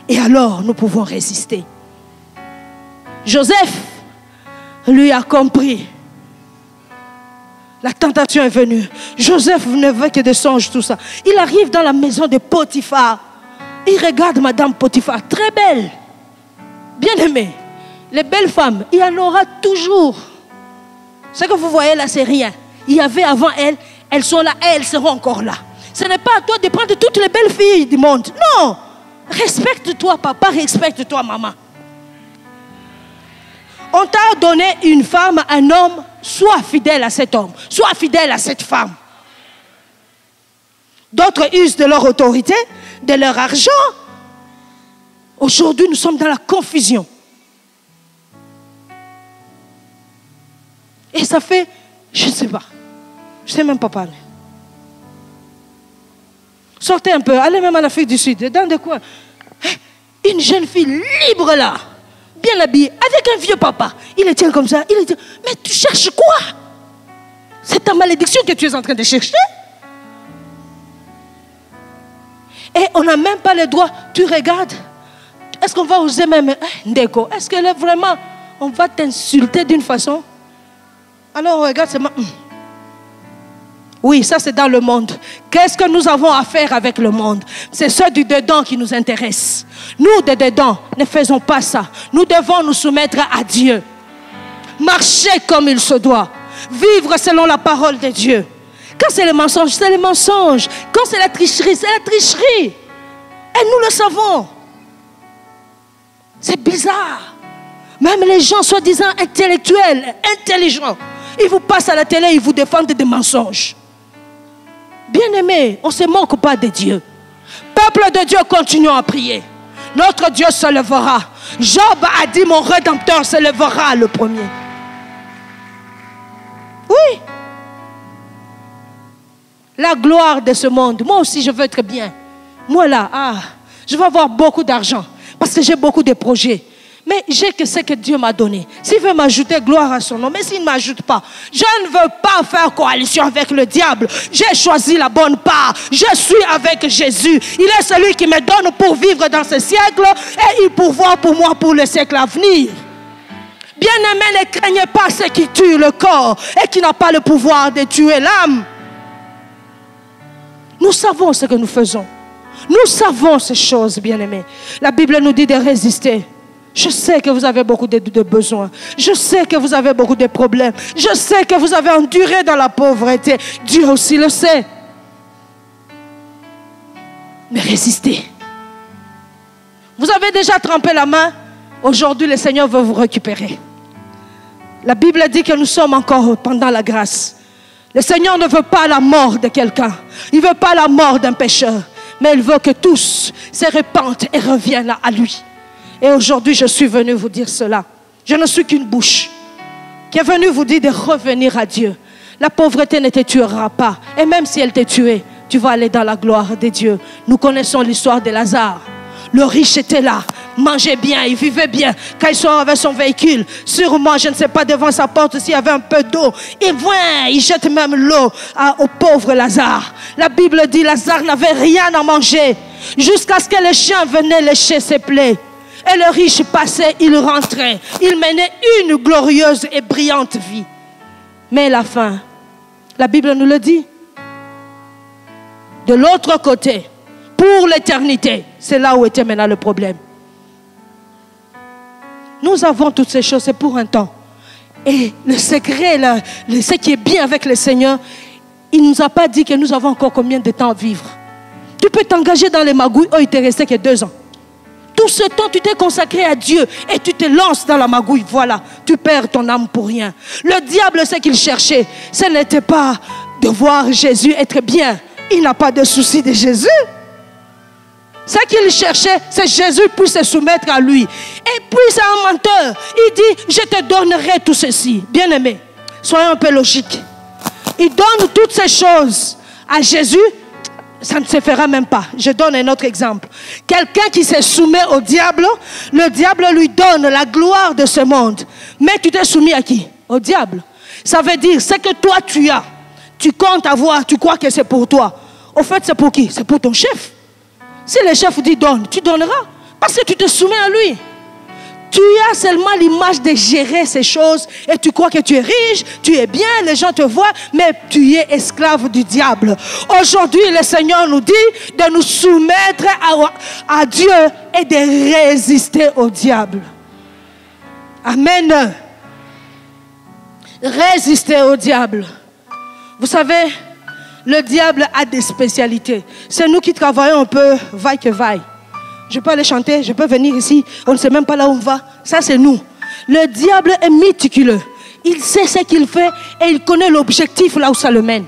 S1: Et alors, nous pouvons résister. Joseph, lui a compris. La tentation est venue. Joseph ne veut que des songes, tout ça. Il arrive dans la maison de Potiphar. Il regarde Madame Potiphar, très belle. Bien aimée. Les belles femmes, il y en aura toujours. Ce que vous voyez là, c'est rien. Il y avait avant elles, elles sont là et elles seront encore là. Ce n'est pas à toi de prendre toutes les belles filles du monde. Non. Respecte-toi, papa, respecte-toi, maman. On t'a donné une femme, un homme, sois fidèle à cet homme, sois fidèle à cette femme. D'autres usent de leur autorité, de leur argent. Aujourd'hui, nous sommes dans la confusion. Et ça fait, je ne sais pas, je ne sais même pas parler. Sortez un peu, allez même en Afrique du Sud, dans des coins. Une jeune fille libre là. Bien habillé, avec un vieux papa. Il le tient comme ça. Il dit, mais tu cherches quoi? C'est ta malédiction que tu es en train de chercher. Et on n'a même pas le droit. Tu regardes. Est-ce qu'on va oser même... Ndeko, est-ce que là, vraiment, on va t'insulter d'une façon? Alors on regarde seulement... Oui, ça c'est dans le monde. Qu'est-ce que nous avons à faire avec le monde? C'est ceux du dedans qui nous intéressent. Nous, de dedans, ne faisons pas ça. Nous devons nous soumettre à Dieu. Marcher comme il se doit. Vivre selon la parole de Dieu. Quand c'est le mensonge, c'est le mensonge. Quand c'est la tricherie, c'est la tricherie. Et nous le savons. C'est bizarre. Même les gens soi-disant intellectuels, intelligents, ils vous passent à la télé, ils vous défendent des mensonges. Bien-aimés, on ne se moque pas de Dieu. Peuple de Dieu, continuons à prier. Notre Dieu se lèvera. Job a dit, mon Rédempteur se lèvera le premier. Oui. La gloire de ce monde. Moi aussi, je veux être bien. Moi là, je veux avoir beaucoup d'argent. Parce que j'ai beaucoup de projets. Mais j'ai que ce que Dieu m'a donné. S'il veut m'ajouter, gloire à son nom. Mais s'il ne m'ajoute pas, je ne veux pas faire coalition avec le diable. J'ai choisi la bonne part. Je suis avec Jésus. Il est celui qui me donne pour vivre dans ce siècle et il pourvoit pour moi pour le siècle à venir. Bien-aimés, ne craignez pas ce qui tue le corps et qui n'a pas le pouvoir de tuer l'âme. Nous savons ce que nous faisons. Nous savons ces choses, bien-aimés. La Bible nous dit de résister. Je sais que vous avez beaucoup de besoins. Je sais que vous avez beaucoup de problèmes. Je sais que vous avez enduré dans la pauvreté. Dieu aussi le sait. Mais résistez. Vous avez déjà trempé la main. Aujourd'hui, le Seigneur veut vous récupérer. La Bible dit que nous sommes encore pendant la grâce. Le Seigneur ne veut pas la mort de quelqu'un. Il ne veut pas la mort d'un pécheur. Mais il veut que tous se répandent et reviennent à lui. Et aujourd'hui, je suis venu vous dire cela. Je ne suis qu'une bouche qui est venue vous dire de revenir à Dieu. La pauvreté ne te tuera pas. Et même si elle te tuait, tu vas aller dans la gloire de Dieu. Nous connaissons l'histoire de Lazare. Le riche était là, mangeait bien, il vivait bien. Quand il sort avec son véhicule, sûrement, je ne sais pas, devant sa porte s'il y avait un peu d'eau. Et voilà, il jette même l'eau au pauvre Lazare. La Bible dit Lazare n'avait rien à manger jusqu'à ce que les chiens venaient lécher ses plaies. Et le riche passait, il rentrait. Il menait une glorieuse et brillante vie. Mais la fin, la Bible nous le dit. De l'autre côté, pour l'éternité, c'est là où était maintenant le problème. Nous avons toutes ces choses, c'est pour un temps. Et le secret, ce qui est bien avec le Seigneur, il ne nous a pas dit que nous avons encore combien de temps à vivre. Tu peux t'engager dans les magouilles, il ne te restait que 2 ans. Tout ce temps, tu t'es consacré à Dieu et tu te lances dans la magouille. Voilà, tu perds ton âme pour rien. Le diable, ce qu'il cherchait, ce n'était pas de voir Jésus être bien. Il n'a pas de souci de Jésus. Ce qu'il cherchait, c'est que Jésus puisse se soumettre à lui. Et puis c'est un menteur. Il dit, je te donnerai tout ceci. Bien-aimé, soyons un peu logiques. Il donne toutes ces choses à Jésus. Ça ne se fera même pas. Je donne un autre exemple. Quelqu'un qui se soumet au diable, le diable lui donne la gloire de ce monde. Mais tu t'es soumis à qui? Au diable. Ça veut dire, ce que toi tu as, tu comptes avoir, tu crois que c'est pour toi. Au fait, c'est pour qui? C'est pour ton chef. Si le chef dit donne, tu donneras. Parce que tu te soumets à lui. Tu as seulement l'image de gérer ces choses et tu crois que tu es riche, tu es bien, les gens te voient, mais tu es esclave du diable. Aujourd'hui, le Seigneur nous dit de nous soumettre à Dieu et de résister au diable. Amen. Résister au diable. Vous savez, le diable a des spécialités. C'est nous qui travaillons un peu vaille que vaille. Je peux aller chanter, je peux venir ici, on ne sait même pas là où on va. Ça, c'est nous. Le diable est méticuleux. Il sait ce qu'il fait et il connaît l'objectif là où ça le mène.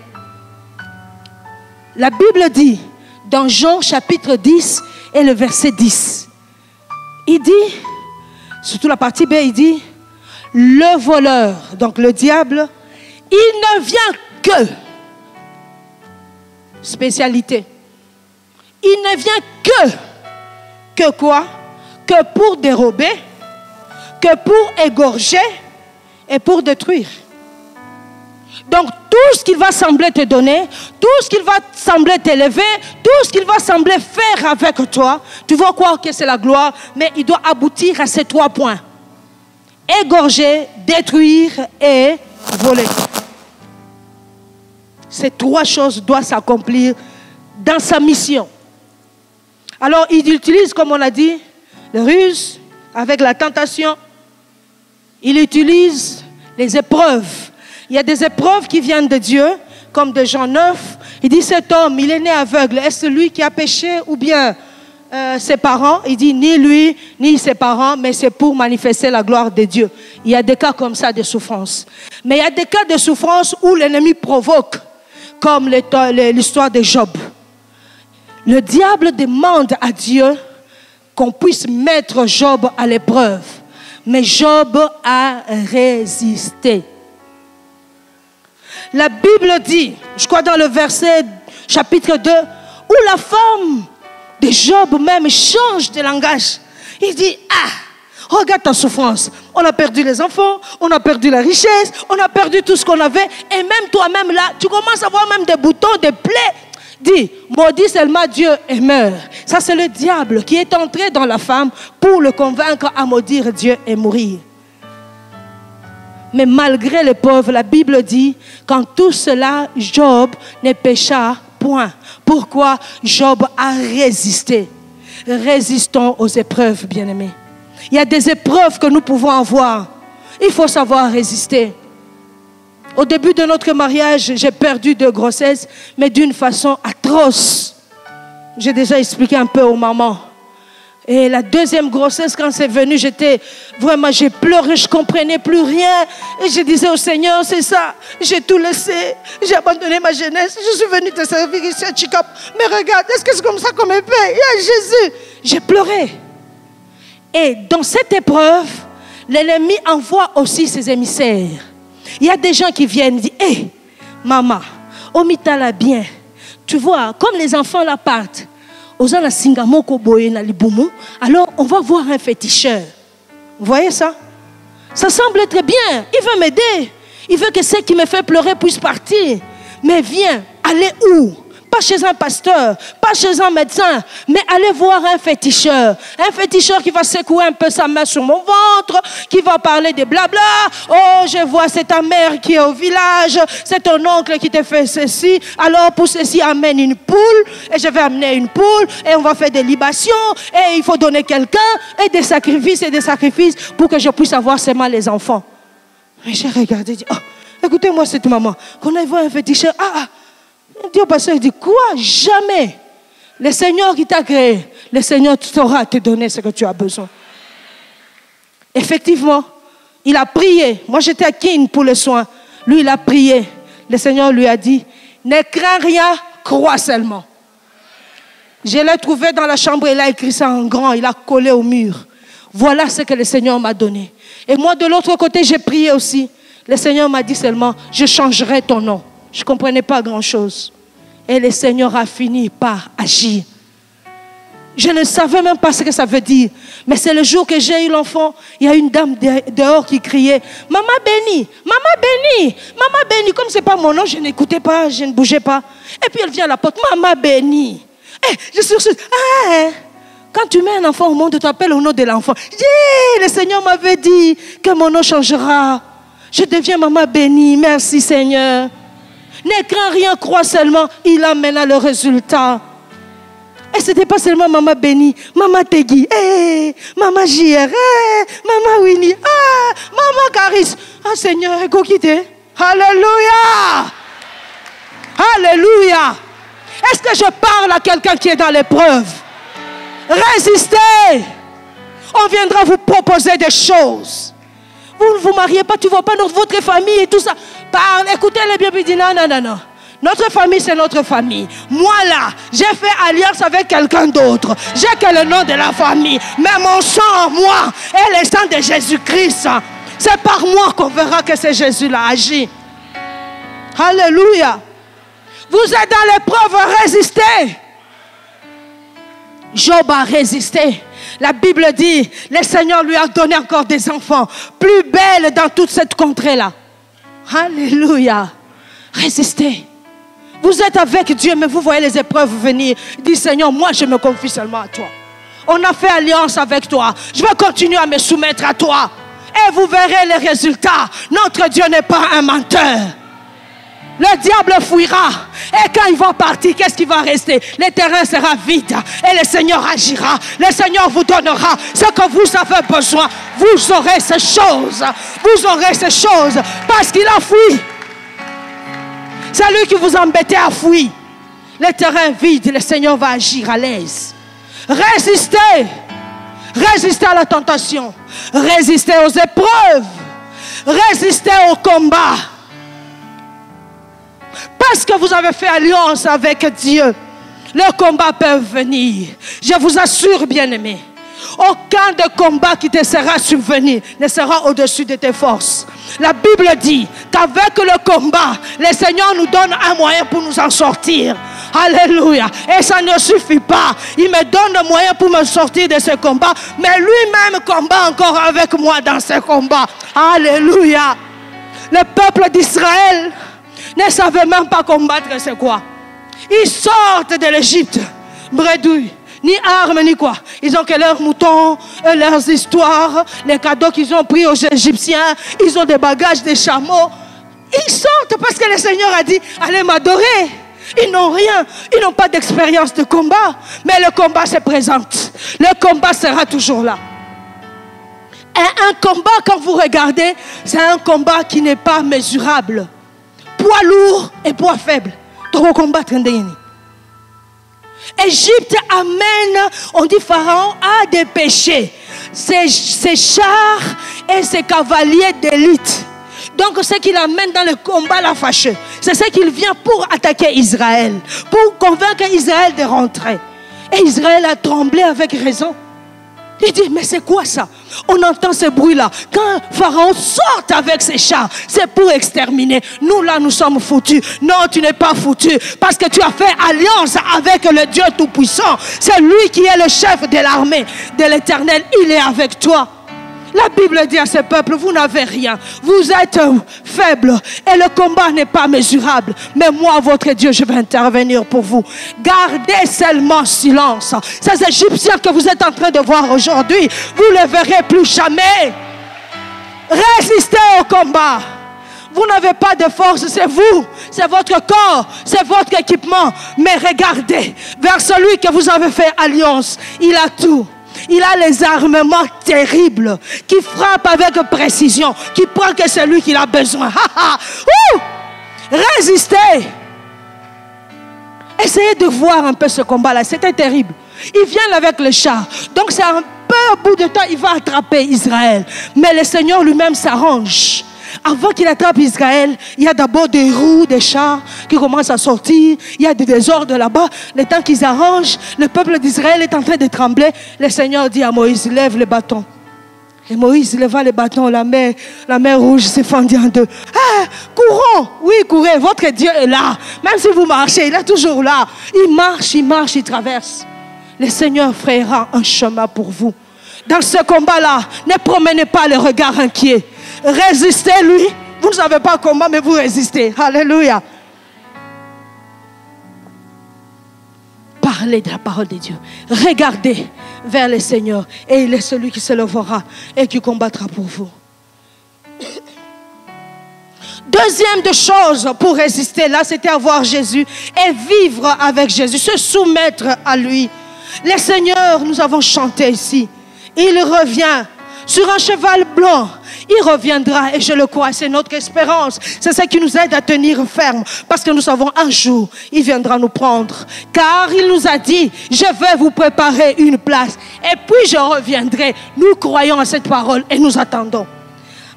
S1: La Bible dit, dans Jean chapitre 10 et le verset 10, il dit, surtout la partie B, il dit, le voleur, donc le diable, il ne vient que, spécialité, il ne vient que quoi? Que pour dérober, que pour égorger et pour détruire. Donc tout ce qu'il va sembler te donner, tout ce qu'il va sembler t'élever, tout ce qu'il va sembler faire avec toi, tu vas croire que c'est la gloire, mais il doit aboutir à ces 3 points. Égorger, détruire et voler. Ces 3 choses doivent s'accomplir dans sa mission. Alors, il utilise, comme on a dit, les ruses avec la tentation. Il utilise les épreuves. Il y a des épreuves qui viennent de Dieu, comme de Jean 9. Il dit, cet homme, il est né aveugle. Est-ce lui qui a péché ou bien ses parents? Il dit, ni lui, ni ses parents, mais c'est pour manifester la gloire de Dieu. Il y a des cas comme ça de souffrance. Mais il y a des cas de souffrance où l'ennemi provoque, comme l'histoire de Job. Le diable demande à Dieu qu'on puisse mettre Job à l'épreuve. Mais Job a résisté. La Bible dit, je crois dans le verset chapitre 2, où la femme de Job même change de langage. Il dit, regarde ta souffrance. On a perdu les enfants, on a perdu la richesse, on a perdu tout ce qu'on avait. Et même toi-même là, tu commences à voir même des boutons, des plaies. Dis, maudit seulement Dieu et meurt. Ça, c'est le diable qui est entré dans la femme pour le convaincre à maudire Dieu et mourir. Mais malgré l'épreuve, la Bible dit, qu'en tout cela, Job ne pécha point. Pourquoi? Job a résisté. Résistons aux épreuves, bien-aimés. Il y a des épreuves que nous pouvons avoir. Il faut savoir résister. Au début de notre mariage, j'ai perdu de grossesse, mais d'une façon atroce. J'ai déjà expliqué un peu aux mamans. Et la deuxième grossesse, quand c'est venu, j'ai pleuré, je ne comprenais plus rien. Et je disais au Seigneur, c'est ça, j'ai tout laissé, j'ai abandonné ma jeunesse, je suis venue te servir ici à Chicap. Mais regarde, est-ce que c'est comme ça qu'on me paye? Jésus, j'ai pleuré. Et dans cette épreuve, l'ennemi envoie aussi ses émissaires. Il y a des gens qui viennent dire, hé, maman, omitala bien. Tu vois, comme les enfants là partent, alors on va voir un féticheur. Vous voyez ça? Ça semble être bien. Il veut m'aider. Il veut que ce qui me fait pleurer puisse partir. Mais viens, allez où? Pas chez un pasteur, pas chez un médecin, mais allez voir un féticheur. Un féticheur qui va secouer un peu sa main sur mon ventre, qui va parler de blabla. Oh, je vois, c'est ta mère qui est au village, c'est ton oncle qui te fait ceci. Alors, pour ceci, amène une poule, et je vais amener une poule, et on va faire des libations, et il faut donner quelqu'un, et des sacrifices, pour que je puisse avoir seulement les enfants. Mais j'ai regardé, dit, oh, écoutez-moi cette maman, qu'on aille voir un féticheur, Dieu pasteur, il dit quoi? Jamais. Le Seigneur qui t'a créé, le Seigneur saura te donner ce que tu as besoin. Effectivement, il a prié. Moi, j'étais à Kin pour les soins. Lui, il a prié. Le Seigneur lui a dit, ne crains rien, crois seulement. Je l'ai trouvé dans la chambre, il a écrit ça en grand, il a collé au mur. Voilà ce que le Seigneur m'a donné. Et moi, de l'autre côté, j'ai prié aussi. Le Seigneur m'a dit seulement, je changerai ton nom. Je ne comprenais pas grand-chose. Et le Seigneur a fini par agir. Je ne savais même pas ce que ça veut dire. Mais c'est le jour que j'ai eu l'enfant, il y a une dame dehors qui criait, « Maman bénie, maman bénie, maman bénie. » Comme ce n'est pas mon nom, je n'écoutais pas, je ne bougeais pas. Et puis elle vient à la porte, « Maman bénie. » Je suis sûre, quand tu mets un enfant au monde, tu t'appelles au nom de l'enfant. Le Seigneur m'avait dit que mon nom changera. Je deviens maman bénie. Merci Seigneur. Ne crains rien, crois seulement. Il a maintenant le résultat. Et ce n'était pas seulement maman bénie, maman Tegui, maman JR, maman Winnie, maman Caris. Seigneur, écoutez. Alléluia. Alléluia. Est-ce que je parle à quelqu'un qui est dans l'épreuve? Résistez. On viendra vous proposer des choses. Vous ne vous mariez pas, tu ne vois pas votre famille et tout ça. Parle, écoutez-les bien, puis dis non. Notre famille, c'est notre famille. Moi là, j'ai fait alliance avec quelqu'un d'autre. J'ai que le nom de la famille. Mais mon sang, moi, et le sang de Jésus-Christ, c'est par moi qu'on verra que c'est Jésus-là agit. Alléluia. Vous êtes dans l'épreuve, résistez. Job a résisté. La Bible dit, le Seigneur lui a donné encore des enfants, plus belles dans toute cette contrée-là. Alléluia. Résistez. Vous êtes avec Dieu, mais vous voyez les épreuves venir. Dis, Seigneur, moi je me confie seulement à toi. On a fait alliance avec toi. Je vais continuer à me soumettre à toi. Et vous verrez les résultats. Notre Dieu n'est pas un menteur. Le diable fuira. Et quand il va partir, qu'est-ce qui va rester? Le terrain sera vide. Et le Seigneur agira. Le Seigneur vous donnera ce que vous avez besoin. Vous aurez ces choses. Vous aurez ces choses. Parce qu'il a fui. C'est lui qui vous embêtait à fuir. Le terrain vide, le Seigneur va agir à l'aise. Résistez. Résistez à la tentation. Résistez aux épreuves. Résistez au combat. Parce que vous avez fait alliance avec Dieu, le combat peut venir. Je vous assure, bien-aimés, aucun de combat qui te sera subvenu ne sera au-dessus de tes forces. La Bible dit qu'avec le combat, le Seigneur nous donne un moyen pour nous en sortir. Alléluia. Et ça ne suffit pas. Il me donne un moyen pour me sortir de ce combat, mais lui-même combat encore avec moi dans ce combat. Alléluia. Le peuple d'Israël ne savaient même pas combattre, c'est quoi? Ils sortent de l'Égypte, bredouille, ni armes, ni quoi. Ils ont que leurs moutons, leurs histoires, les cadeaux qu'ils ont pris aux Égyptiens. Ils ont des bagages, des chameaux. Ils sortent parce que le Seigneur a dit, allez m'adorer. Ils n'ont rien, ils n'ont pas d'expérience de combat. Mais le combat se présente. Le combat sera toujours là. Et un combat, quand vous regardez, c'est un combat qui n'est pas mesurable. Poids lourd et poids faible. Trop combattre. Égypte amène, on dit Pharaon a des péchés. Ses chars et ses cavaliers d'élite. Donc ce qu'il amène dans le combat l'a fâché. C'est ce qu'il vient pour attaquer Israël. Pour convaincre Israël de rentrer. Et Israël a tremblé avec raison. Il dit, mais c'est quoi ça? On entend ce bruit-là. Quand Pharaon sort avec ses chars, c'est pour exterminer. Nous, là, nous sommes foutus. Non, tu n'es pas foutu. Parce que tu as fait alliance avec le Dieu Tout-Puissant. C'est lui qui est le chef de l'armée de l'Éternel. Il est avec toi. La Bible dit à ce peuple, vous n'avez rien. Vous êtes faibles. Et le combat n'est pas mesurable. Mais moi, votre Dieu, je vais intervenir pour vous. Gardez seulement silence. Ces Égyptiens que vous êtes en train de voir aujourd'hui, vous ne les verrez plus jamais. Résistez au combat. Vous n'avez pas de force, c'est vous. C'est votre corps, c'est votre équipement. Mais regardez vers celui que vous avez fait alliance. Il a tout. Il a les armements terribles qui frappent avec précision, qui prend que celui qu'il a besoin. Résistez. Essayez de voir un peu ce combat-là. C'était terrible. Il vient avec le char. Donc c'est un peu au bout de temps, il va attraper Israël. Mais le Seigneur lui-même s'arrange. Avant qu'il attrape Israël, il y a d'abord des roues, des chars qui commencent à sortir. Il y a des désordres là-bas. Le temps qu'ils arrangent, le peuple d'Israël est en train de trembler. Le Seigneur dit à Moïse, lève le bâton. Et Moïse leva le bâton, la mer rouge s'est fendue en deux. Ah, courons, oui, courez, votre Dieu est là. Même si vous marchez, il est toujours là. Il marche, il traverse. Le Seigneur frayera un chemin pour vous. Dans ce combat-là, ne promenez pas le regard inquiet. Résistez-lui. Vous ne savez pas comment, mais vous résistez. Alléluia. Parlez de la parole de Dieu. Regardez vers le Seigneur. Et il est celui qui se lèvera et qui combattra pour vous. Deuxième de chose pour résister, là, c'était avoir Jésus et vivre avec Jésus, se soumettre à lui. Le Seigneur, nous avons chanté ici. Il revient sur un cheval blanc. Il reviendra et je le crois, c'est notre espérance. C'est ça qui nous aide à tenir ferme. Parce que nous savons un jour, il viendra nous prendre. Car il nous a dit, je vais vous préparer une place. Et puis je reviendrai. Nous croyons à cette parole et nous attendons.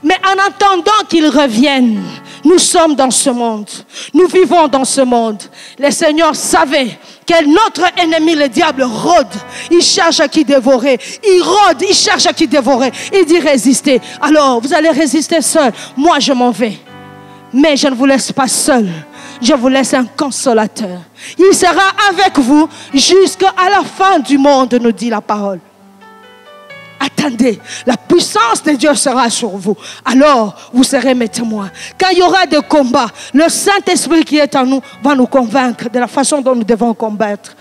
S1: Mais en attendant qu'il revienne, nous sommes dans ce monde. Nous vivons dans ce monde. Le Seigneur savait que notre ennemi, le diable, rôde. Il cherche à qui dévorer. Il rôde, il cherche à qui dévorer. Il dit résister. Alors, vous allez résister seul. Moi, je m'en vais. Mais je ne vous laisse pas seul. Je vous laisse un consolateur. Il sera avec vous jusqu'à la fin du monde, nous dit la parole. Attendez, la puissance de Dieu sera sur vous. Alors, vous serez mes témoins. Quand il y aura des combats, le Saint-Esprit qui est en nous va nous convaincre de la façon dont nous devons combattre.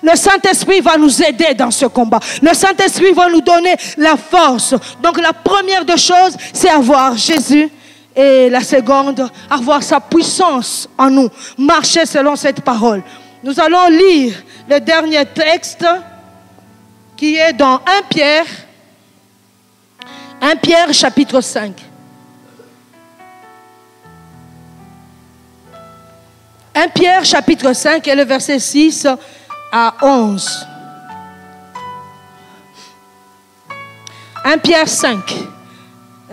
S1: Le Saint-Esprit va nous aider dans ce combat. Le Saint-Esprit va nous donner la force. Donc, la première des choses, c'est avoir Jésus. Et la seconde, avoir sa puissance en nous. Marcher selon cette parole. Nous allons lire le dernier texte qui est dans 1 Pierre. 1 Pierre chapitre 5. 1 Pierre chapitre 5 et le verset 6 à 11. 1 Pierre 5,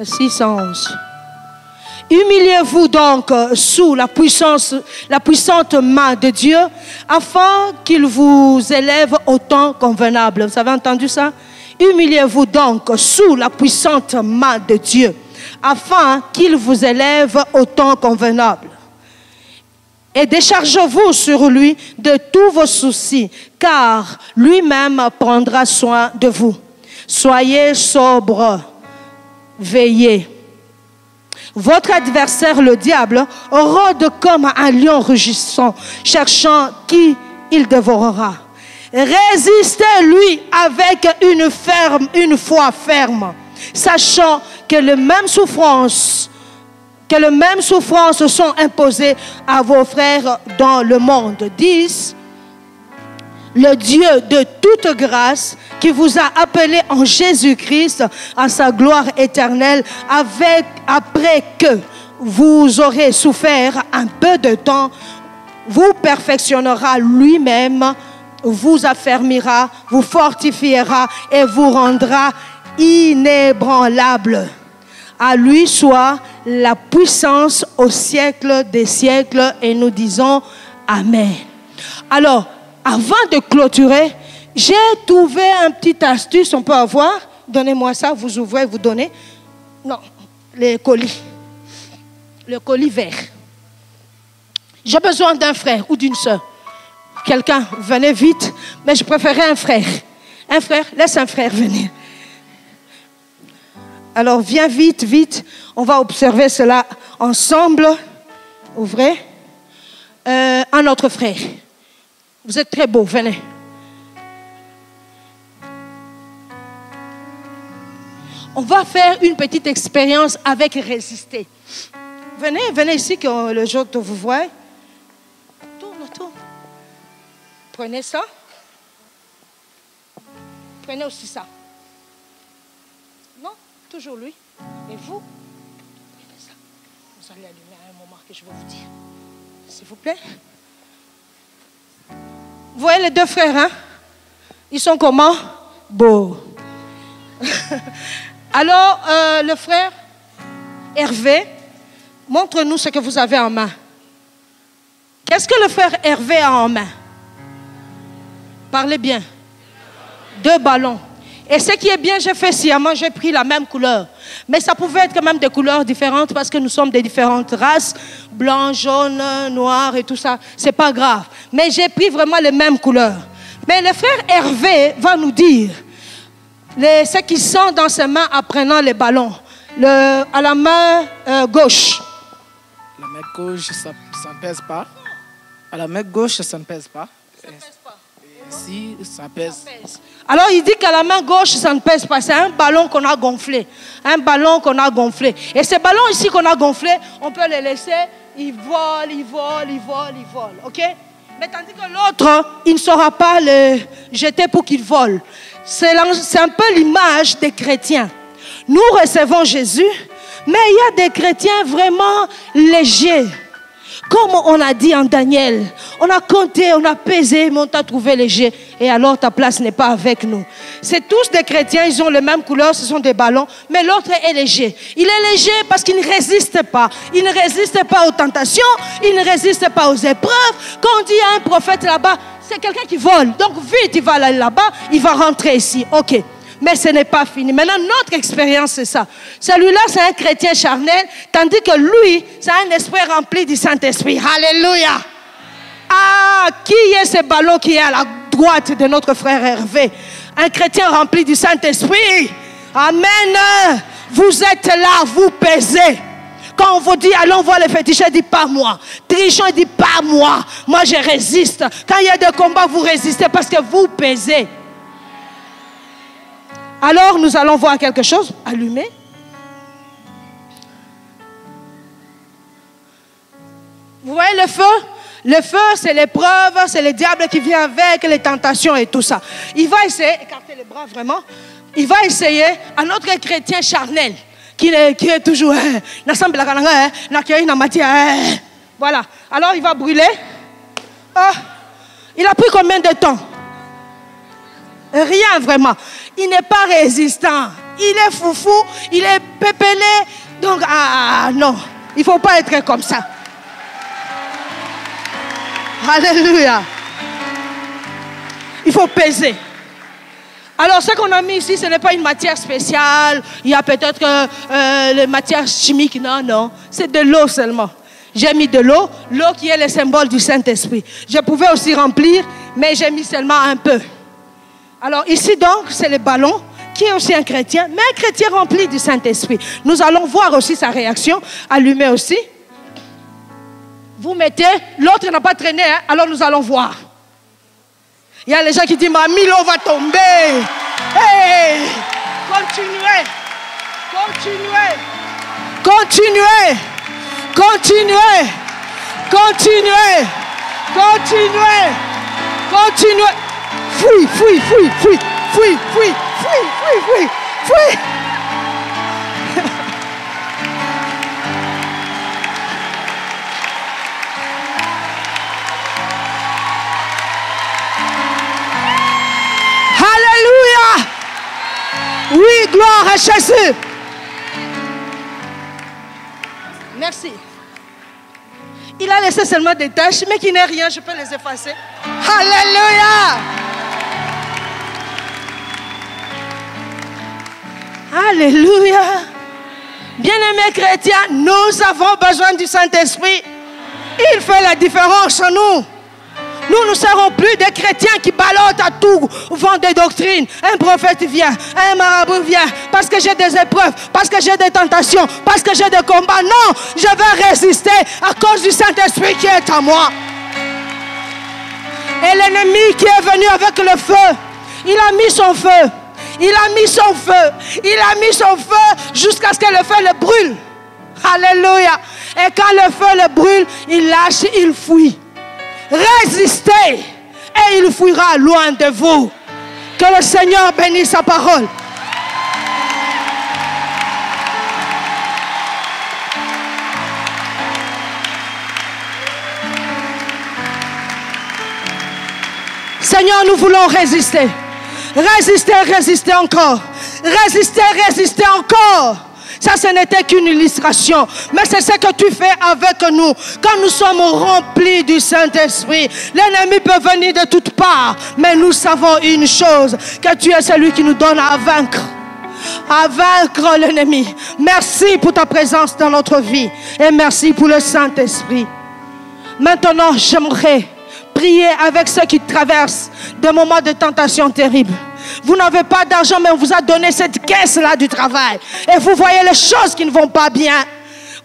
S1: 6 à 11. Humiliez-vous donc sous la puissante main de Dieu afin qu'il vous élève au temps convenable. Vous avez entendu ça? Humiliez-vous donc sous la puissante main de Dieu, afin qu'il vous élève au temps convenable. Et déchargez-vous sur lui de tous vos soucis, car lui-même prendra soin de vous. Soyez sobres, veillez. Votre adversaire, le diable, rôde comme un lion rugissant, cherchant qui il dévorera. Résistez-lui avec une foi ferme, sachant que les mêmes souffrances sont imposées à vos frères dans le monde. 10. le Dieu de toute grâce, qui vous a appelé en Jésus-Christ à sa gloire éternelle, après que vous aurez souffert un peu de temps, vous perfectionnera lui-même, vous affermira, vous fortifiera et vous rendra inébranlable. À lui soit la puissance au siècle des siècles, et nous disons Amen. Alors, avant de clôturer, j'ai trouvé un petit astuce, on peut avoir. Donnez-moi ça, vous ouvrez, vous donnez. Non, les colis. Le colis vert. J'ai besoin d'un frère ou d'une soeur. Quelqu'un, venez vite, mais je préférais un frère. Un frère, laisse un frère venir. Alors, viens vite, vite. On va observer cela ensemble. Ouvrez. Un autre frère. Vous êtes très beau, venez. On va faire une petite expérience avec résister. Venez, venez ici que le jour que vous voyez. Tourne. Prenez ça. Prenez aussi ça. Non, toujours lui. Et vous, prenez ça. Vous allez allumer à un moment que je vais vous dire. S'il vous plaît. Vous voyez les deux frères, hein? Ils sont comment? Beaux. Alors, le frère Hervé, montre-nous ce que vous avez en main. Qu'est-ce que le frère Hervé a en main? Parlez bien. 2 ballons. Et ce qui est bien, j'ai fait sciemment, j'ai pris la même couleur. Mais ça pouvait être quand même des couleurs différentes parce que nous sommes de différentes races. Blanc, jaune, noir et tout ça. C'est pas grave. Mais j'ai pris vraiment les mêmes couleurs. Mais le frère Hervé va nous dire ce qu'il sent dans ses mains en prenant les ballons. À la main gauche.
S2: La main gauche, ça ne pèse pas. À la main gauche, ça ne pèse pas.
S1: Ça ne pèse pas.
S2: Ici, ça pèse.
S1: Alors, il dit qu'à la main gauche, ça ne pèse pas. C'est un ballon qu'on a gonflé. Un ballon qu'on a gonflé. Et ces ballons ici qu'on a gonflés, on peut les laisser. Ils volent. OK? Mais tandis que l'autre, il ne saura pas le jeter pour qu'il vole. C'est un peu l'image des chrétiens. Nous recevons Jésus, mais il y a des chrétiens vraiment légers. Comme on a dit en Daniel, on a compté, on a pesé, mais on t'a trouvé léger. Et alors ta place n'est pas avec nous. C'est tous des chrétiens, ils ont les mêmes couleurs, ce sont des ballons. Mais l'autre est léger. Il est léger parce qu'il ne résiste pas. Il ne résiste pas aux tentations, il ne résiste pas aux épreuves. Quand on dit à un prophète là-bas, c'est quelqu'un qui vole. Donc vite, il va aller là-bas, il va rentrer ici. Ok. Mais ce n'est pas fini. Maintenant, notre expérience, c'est ça. Celui-là, c'est un chrétien charnel, tandis que lui, c'est un esprit rempli du Saint-Esprit. Alléluia. Ah, qui est ce ballon qui est à la droite de notre frère Hervé? Un chrétien rempli du Saint-Esprit. Amen. Vous êtes là, vous pesez. Quand on vous dit, allons voir les féticheurs, il dit pas moi. Trichon, il dit pas moi. Moi, je résiste. Quand il y a des combats, vous résistez parce que vous pesez. Alors, nous allons voir quelque chose. Allumé. Vous voyez le feu? Le feu, c'est l'épreuve, c'est le diable qui vient avec les tentations et tout ça. Il va essayer, écartez les bras vraiment, il va essayer à notre chrétien charnel, qui est toujours, voilà. Alors, il va brûler. Oh, il a pris combien de temps? Rien vraiment. Il n'est pas résistant. Il est foufou, il est pépélé. Donc, non, il ne faut pas être comme ça. Alléluia. Il faut peser. Alors, ce qu'on a mis ici, ce n'est pas une matière spéciale. Il y a peut-être les matières chimiques. Non. C'est de l'eau seulement. J'ai mis de l'eau qui est le symbole du Saint-Esprit. Je pouvais aussi remplir, mais j'ai mis seulement un peu. Alors ici donc, c'est le ballon qui est aussi un chrétien, mais un chrétien rempli du Saint-Esprit. Nous allons voir aussi sa réaction, allumée aussi. Vous mettez, l'autre n'a pas traîné, hein? Alors nous allons voir. Il y a les gens qui disent, mamie, l'eau va tomber. Hey! Continuez. Fouille, fouille, fouille, fouille, fouille, fouille, fouille, fouille, fouille, fouille. Alléluia. Oui, gloire à Jésus. Merci. Il a laissé seulement des taches, mais qui n'est rien, je peux les effacer. Alléluia. Alléluia. Bien-aimés chrétiens, nous avons besoin du Saint-Esprit. Il fait la différence en nous. Nous ne serons plus des chrétiens qui ballottent à tout vent de doctrine. Un prophète vient, un marabout vient, parce que j'ai des épreuves, parce que j'ai des tentations, parce que j'ai des combats. Non, je vais résister à cause du Saint-Esprit qui est en moi. Et l'ennemi qui est venu avec le feu, il a mis son feu. Il a mis son feu. Il a mis son feu jusqu'à ce que le feu le brûle. Alléluia. Et quand le feu le brûle, il lâche, il fuit. Résistez et il fuira loin de vous. Que le Seigneur bénisse sa parole. Seigneur, nous voulons résister. Résister, résister encore. Résister, résister encore. Ça, ce n'était qu'une illustration. Mais c'est ce que tu fais avec nous. Quand nous sommes remplis du Saint-Esprit, l'ennemi peut venir de toutes parts. Mais nous savons une chose, que tu es celui qui nous donne à vaincre. À vaincre l'ennemi. Merci pour ta présence dans notre vie. Et merci pour le Saint-Esprit. Maintenant, j'aimerais prier avec ceux qui traversent des moments de tentation terribles. Vous n'avez pas d'argent, mais on vous a donné cette caisse-là du travail. Et vous voyez les choses qui ne vont pas bien.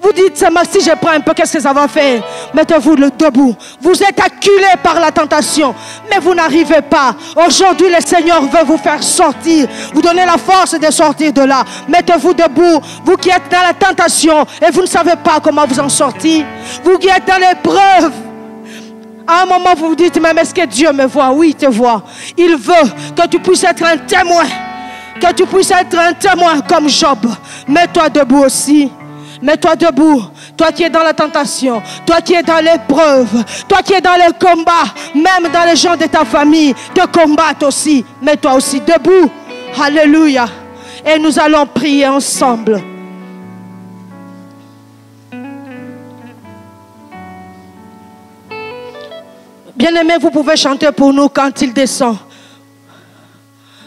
S1: Vous dites, si je prends un peu, qu'est-ce que ça va faire? Mettez-vous debout. Vous êtes acculé par la tentation, mais vous n'arrivez pas. Aujourd'hui, le Seigneur veut vous faire sortir. Vous donner la force de sortir de là. Mettez-vous debout. Vous qui êtes dans la tentation et vous ne savez pas comment vous en sortir. Vous qui êtes dans l'épreuve. À un moment, vous vous dites, mais est-ce que Dieu me voit? Oui, il te voit. Il veut que tu puisses être un témoin. Que tu puisses être un témoin comme Job. Mets-toi debout aussi. Mets-toi debout. Toi qui es dans la tentation. Toi qui es dans l'épreuve. Toi qui es dans les combats. Même dans les gens de ta famille. Te combattent aussi. Mets-toi aussi debout. Alléluia. Et nous allons prier ensemble. Bien-aimés, vous pouvez chanter pour nous quand il descend.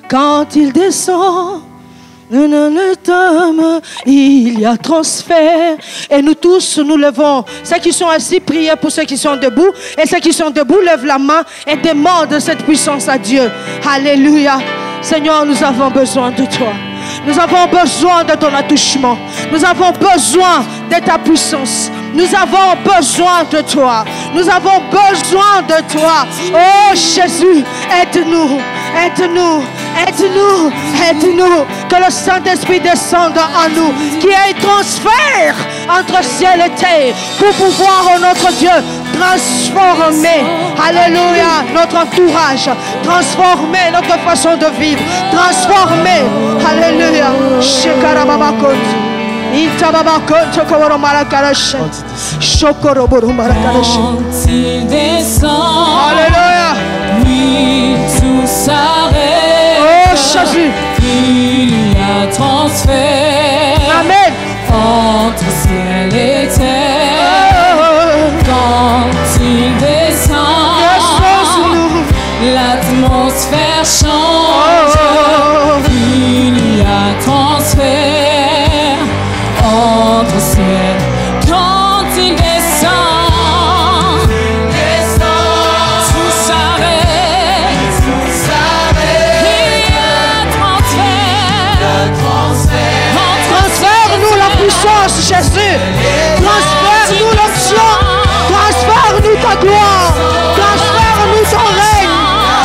S1: Quand il descend, il y a transfert. Et nous tous, nous levons. Ceux qui sont assis, priez pour ceux qui sont debout. Et ceux qui sont debout, lèvent la main et demandent cette puissance à Dieu. Alléluia. Seigneur, nous avons besoin de toi. Nous avons besoin de ton attouchement. Nous avons besoin de ta puissance. Nous avons besoin de toi. Nous avons besoin de toi. Oh Jésus, aide-nous. Aide-nous. Aide-nous. Aide-nous. Que le Saint-Esprit descende en nous. Qu'il y ait un transfert entre ciel et terre. Pour pouvoir, oh notre Dieu, transformer, alléluia, notre entourage, transformer notre façon de vivre, transformer, alléluia.
S3: Quand il descend,
S1: alléluia,
S3: oui, tout s'arrête.
S1: Oh Jésus,
S3: il y a transfert.
S1: Amen.
S3: Entre ciel et terre. Quand il descend, l'atmosphère change. Il y a transfert entre ciel. Quand il descend, tout s'arrête. Il y a transfert.
S1: Transfère-nous la puissance, Jésus. Transfère-nous l'option. Transfère-nous ta gloire. Transfère-nous ton règne.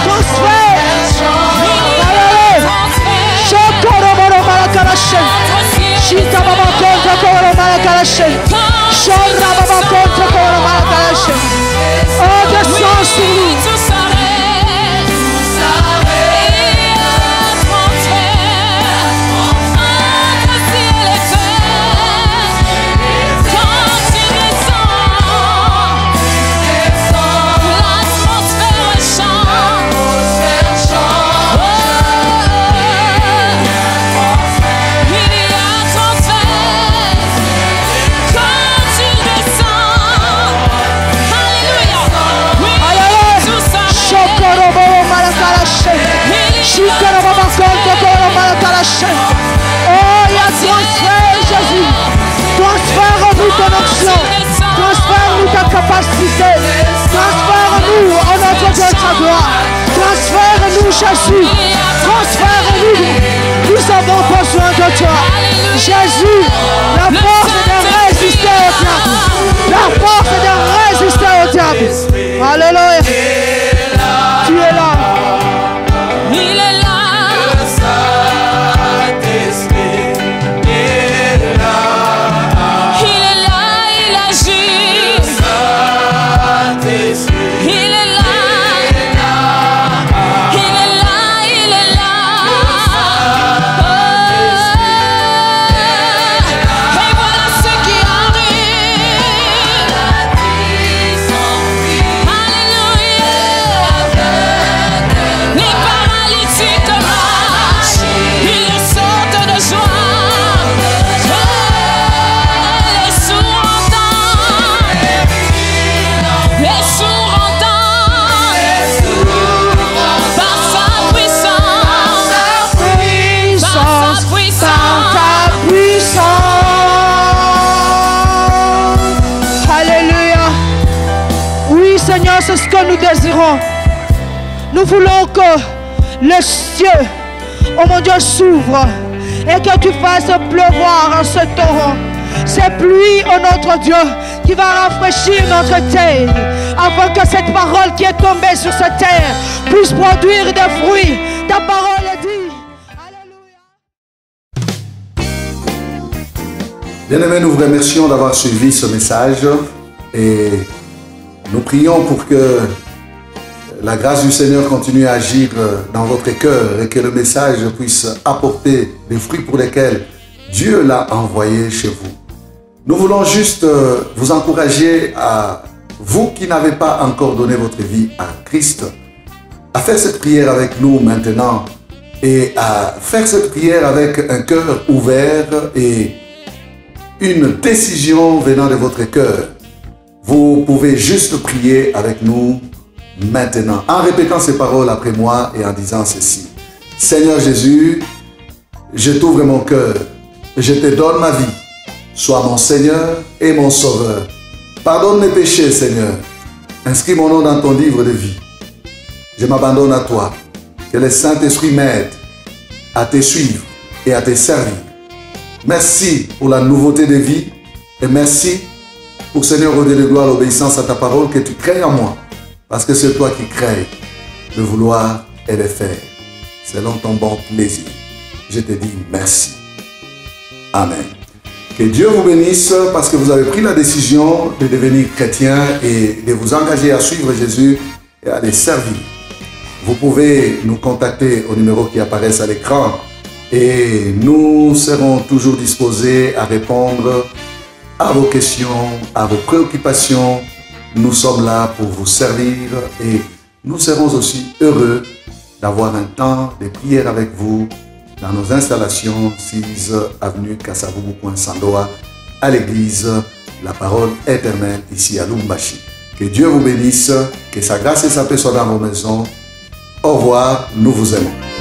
S1: Transfère. Oh, descends sur nous. marche. Oh, il y a transfert, Jésus. Transfère-nous ton onction. Transfère-nous ta capacité. Transfère-nous en notre Dieu de ta gloire. Transfère-nous, Jésus. Transfère-nous. Nous avons besoin de toi. Jésus, la force de résister au diable. La force de résister au diable. Alléluia. Tu es là.
S3: Il est là. Il agit. Il est là.
S1: C'est ce que nous désirons. Nous voulons que le ciel, oh mon Dieu, s'ouvre et que tu fasses pleuvoir en ce torrent. C'est pluie, oh notre Dieu, qui va rafraîchir notre terre, afin que cette parole qui est tombée sur cette terre puisse produire des fruits. Ta parole dit. Alléluia.
S4: Bien-aimés, nous vous remercions d'avoir suivi ce message et nous prions pour que la grâce du Seigneur continue à agir dans votre cœur et que le message puisse apporter les fruits pour lesquels Dieu l'a envoyé chez vous. Nous voulons juste vous encourager à vous qui n'avez pas encore donné votre vie à Christ, à faire cette prière avec nous maintenant et à faire cette prière avec un cœur ouvert et une décision venant de votre cœur. Vous pouvez juste prier avec nous maintenant, en répétant ces paroles après moi et en disant ceci. Seigneur Jésus, je t'ouvre mon cœur, je te donne ma vie. Sois mon Seigneur et mon Sauveur. Pardonne mes péchés, Seigneur. Inscris mon nom dans ton livre de vie. Je m'abandonne à toi. Que le Saint-Esprit m'aide à te suivre et à te servir. Merci pour la nouveauté de vie et merci pour, Seigneur, au Dieu de gloire, l'obéissance à ta parole que tu crées en moi. Parce que c'est toi qui crées le vouloir et le faire. Selon ton bon plaisir. Je te dis merci. Amen. Que Dieu vous bénisse parce que vous avez pris la décision de devenir chrétien et de vous engager à suivre Jésus et à les servir. Vous pouvez nous contacter au numéro qui apparaît à l'écran et nous serons toujours disposés à répondre à vos questions, à vos préoccupations. Nous sommes là pour vous servir et nous serons aussi heureux d'avoir un temps de prière avec vous dans nos installations 6 avenue Kasavubu, Sandoa, à l'église La Parole Éternelle, ici à Lumbashi. Que Dieu vous bénisse, que sa grâce et sa paix soient dans vos maisons. Au revoir, nous vous aimons.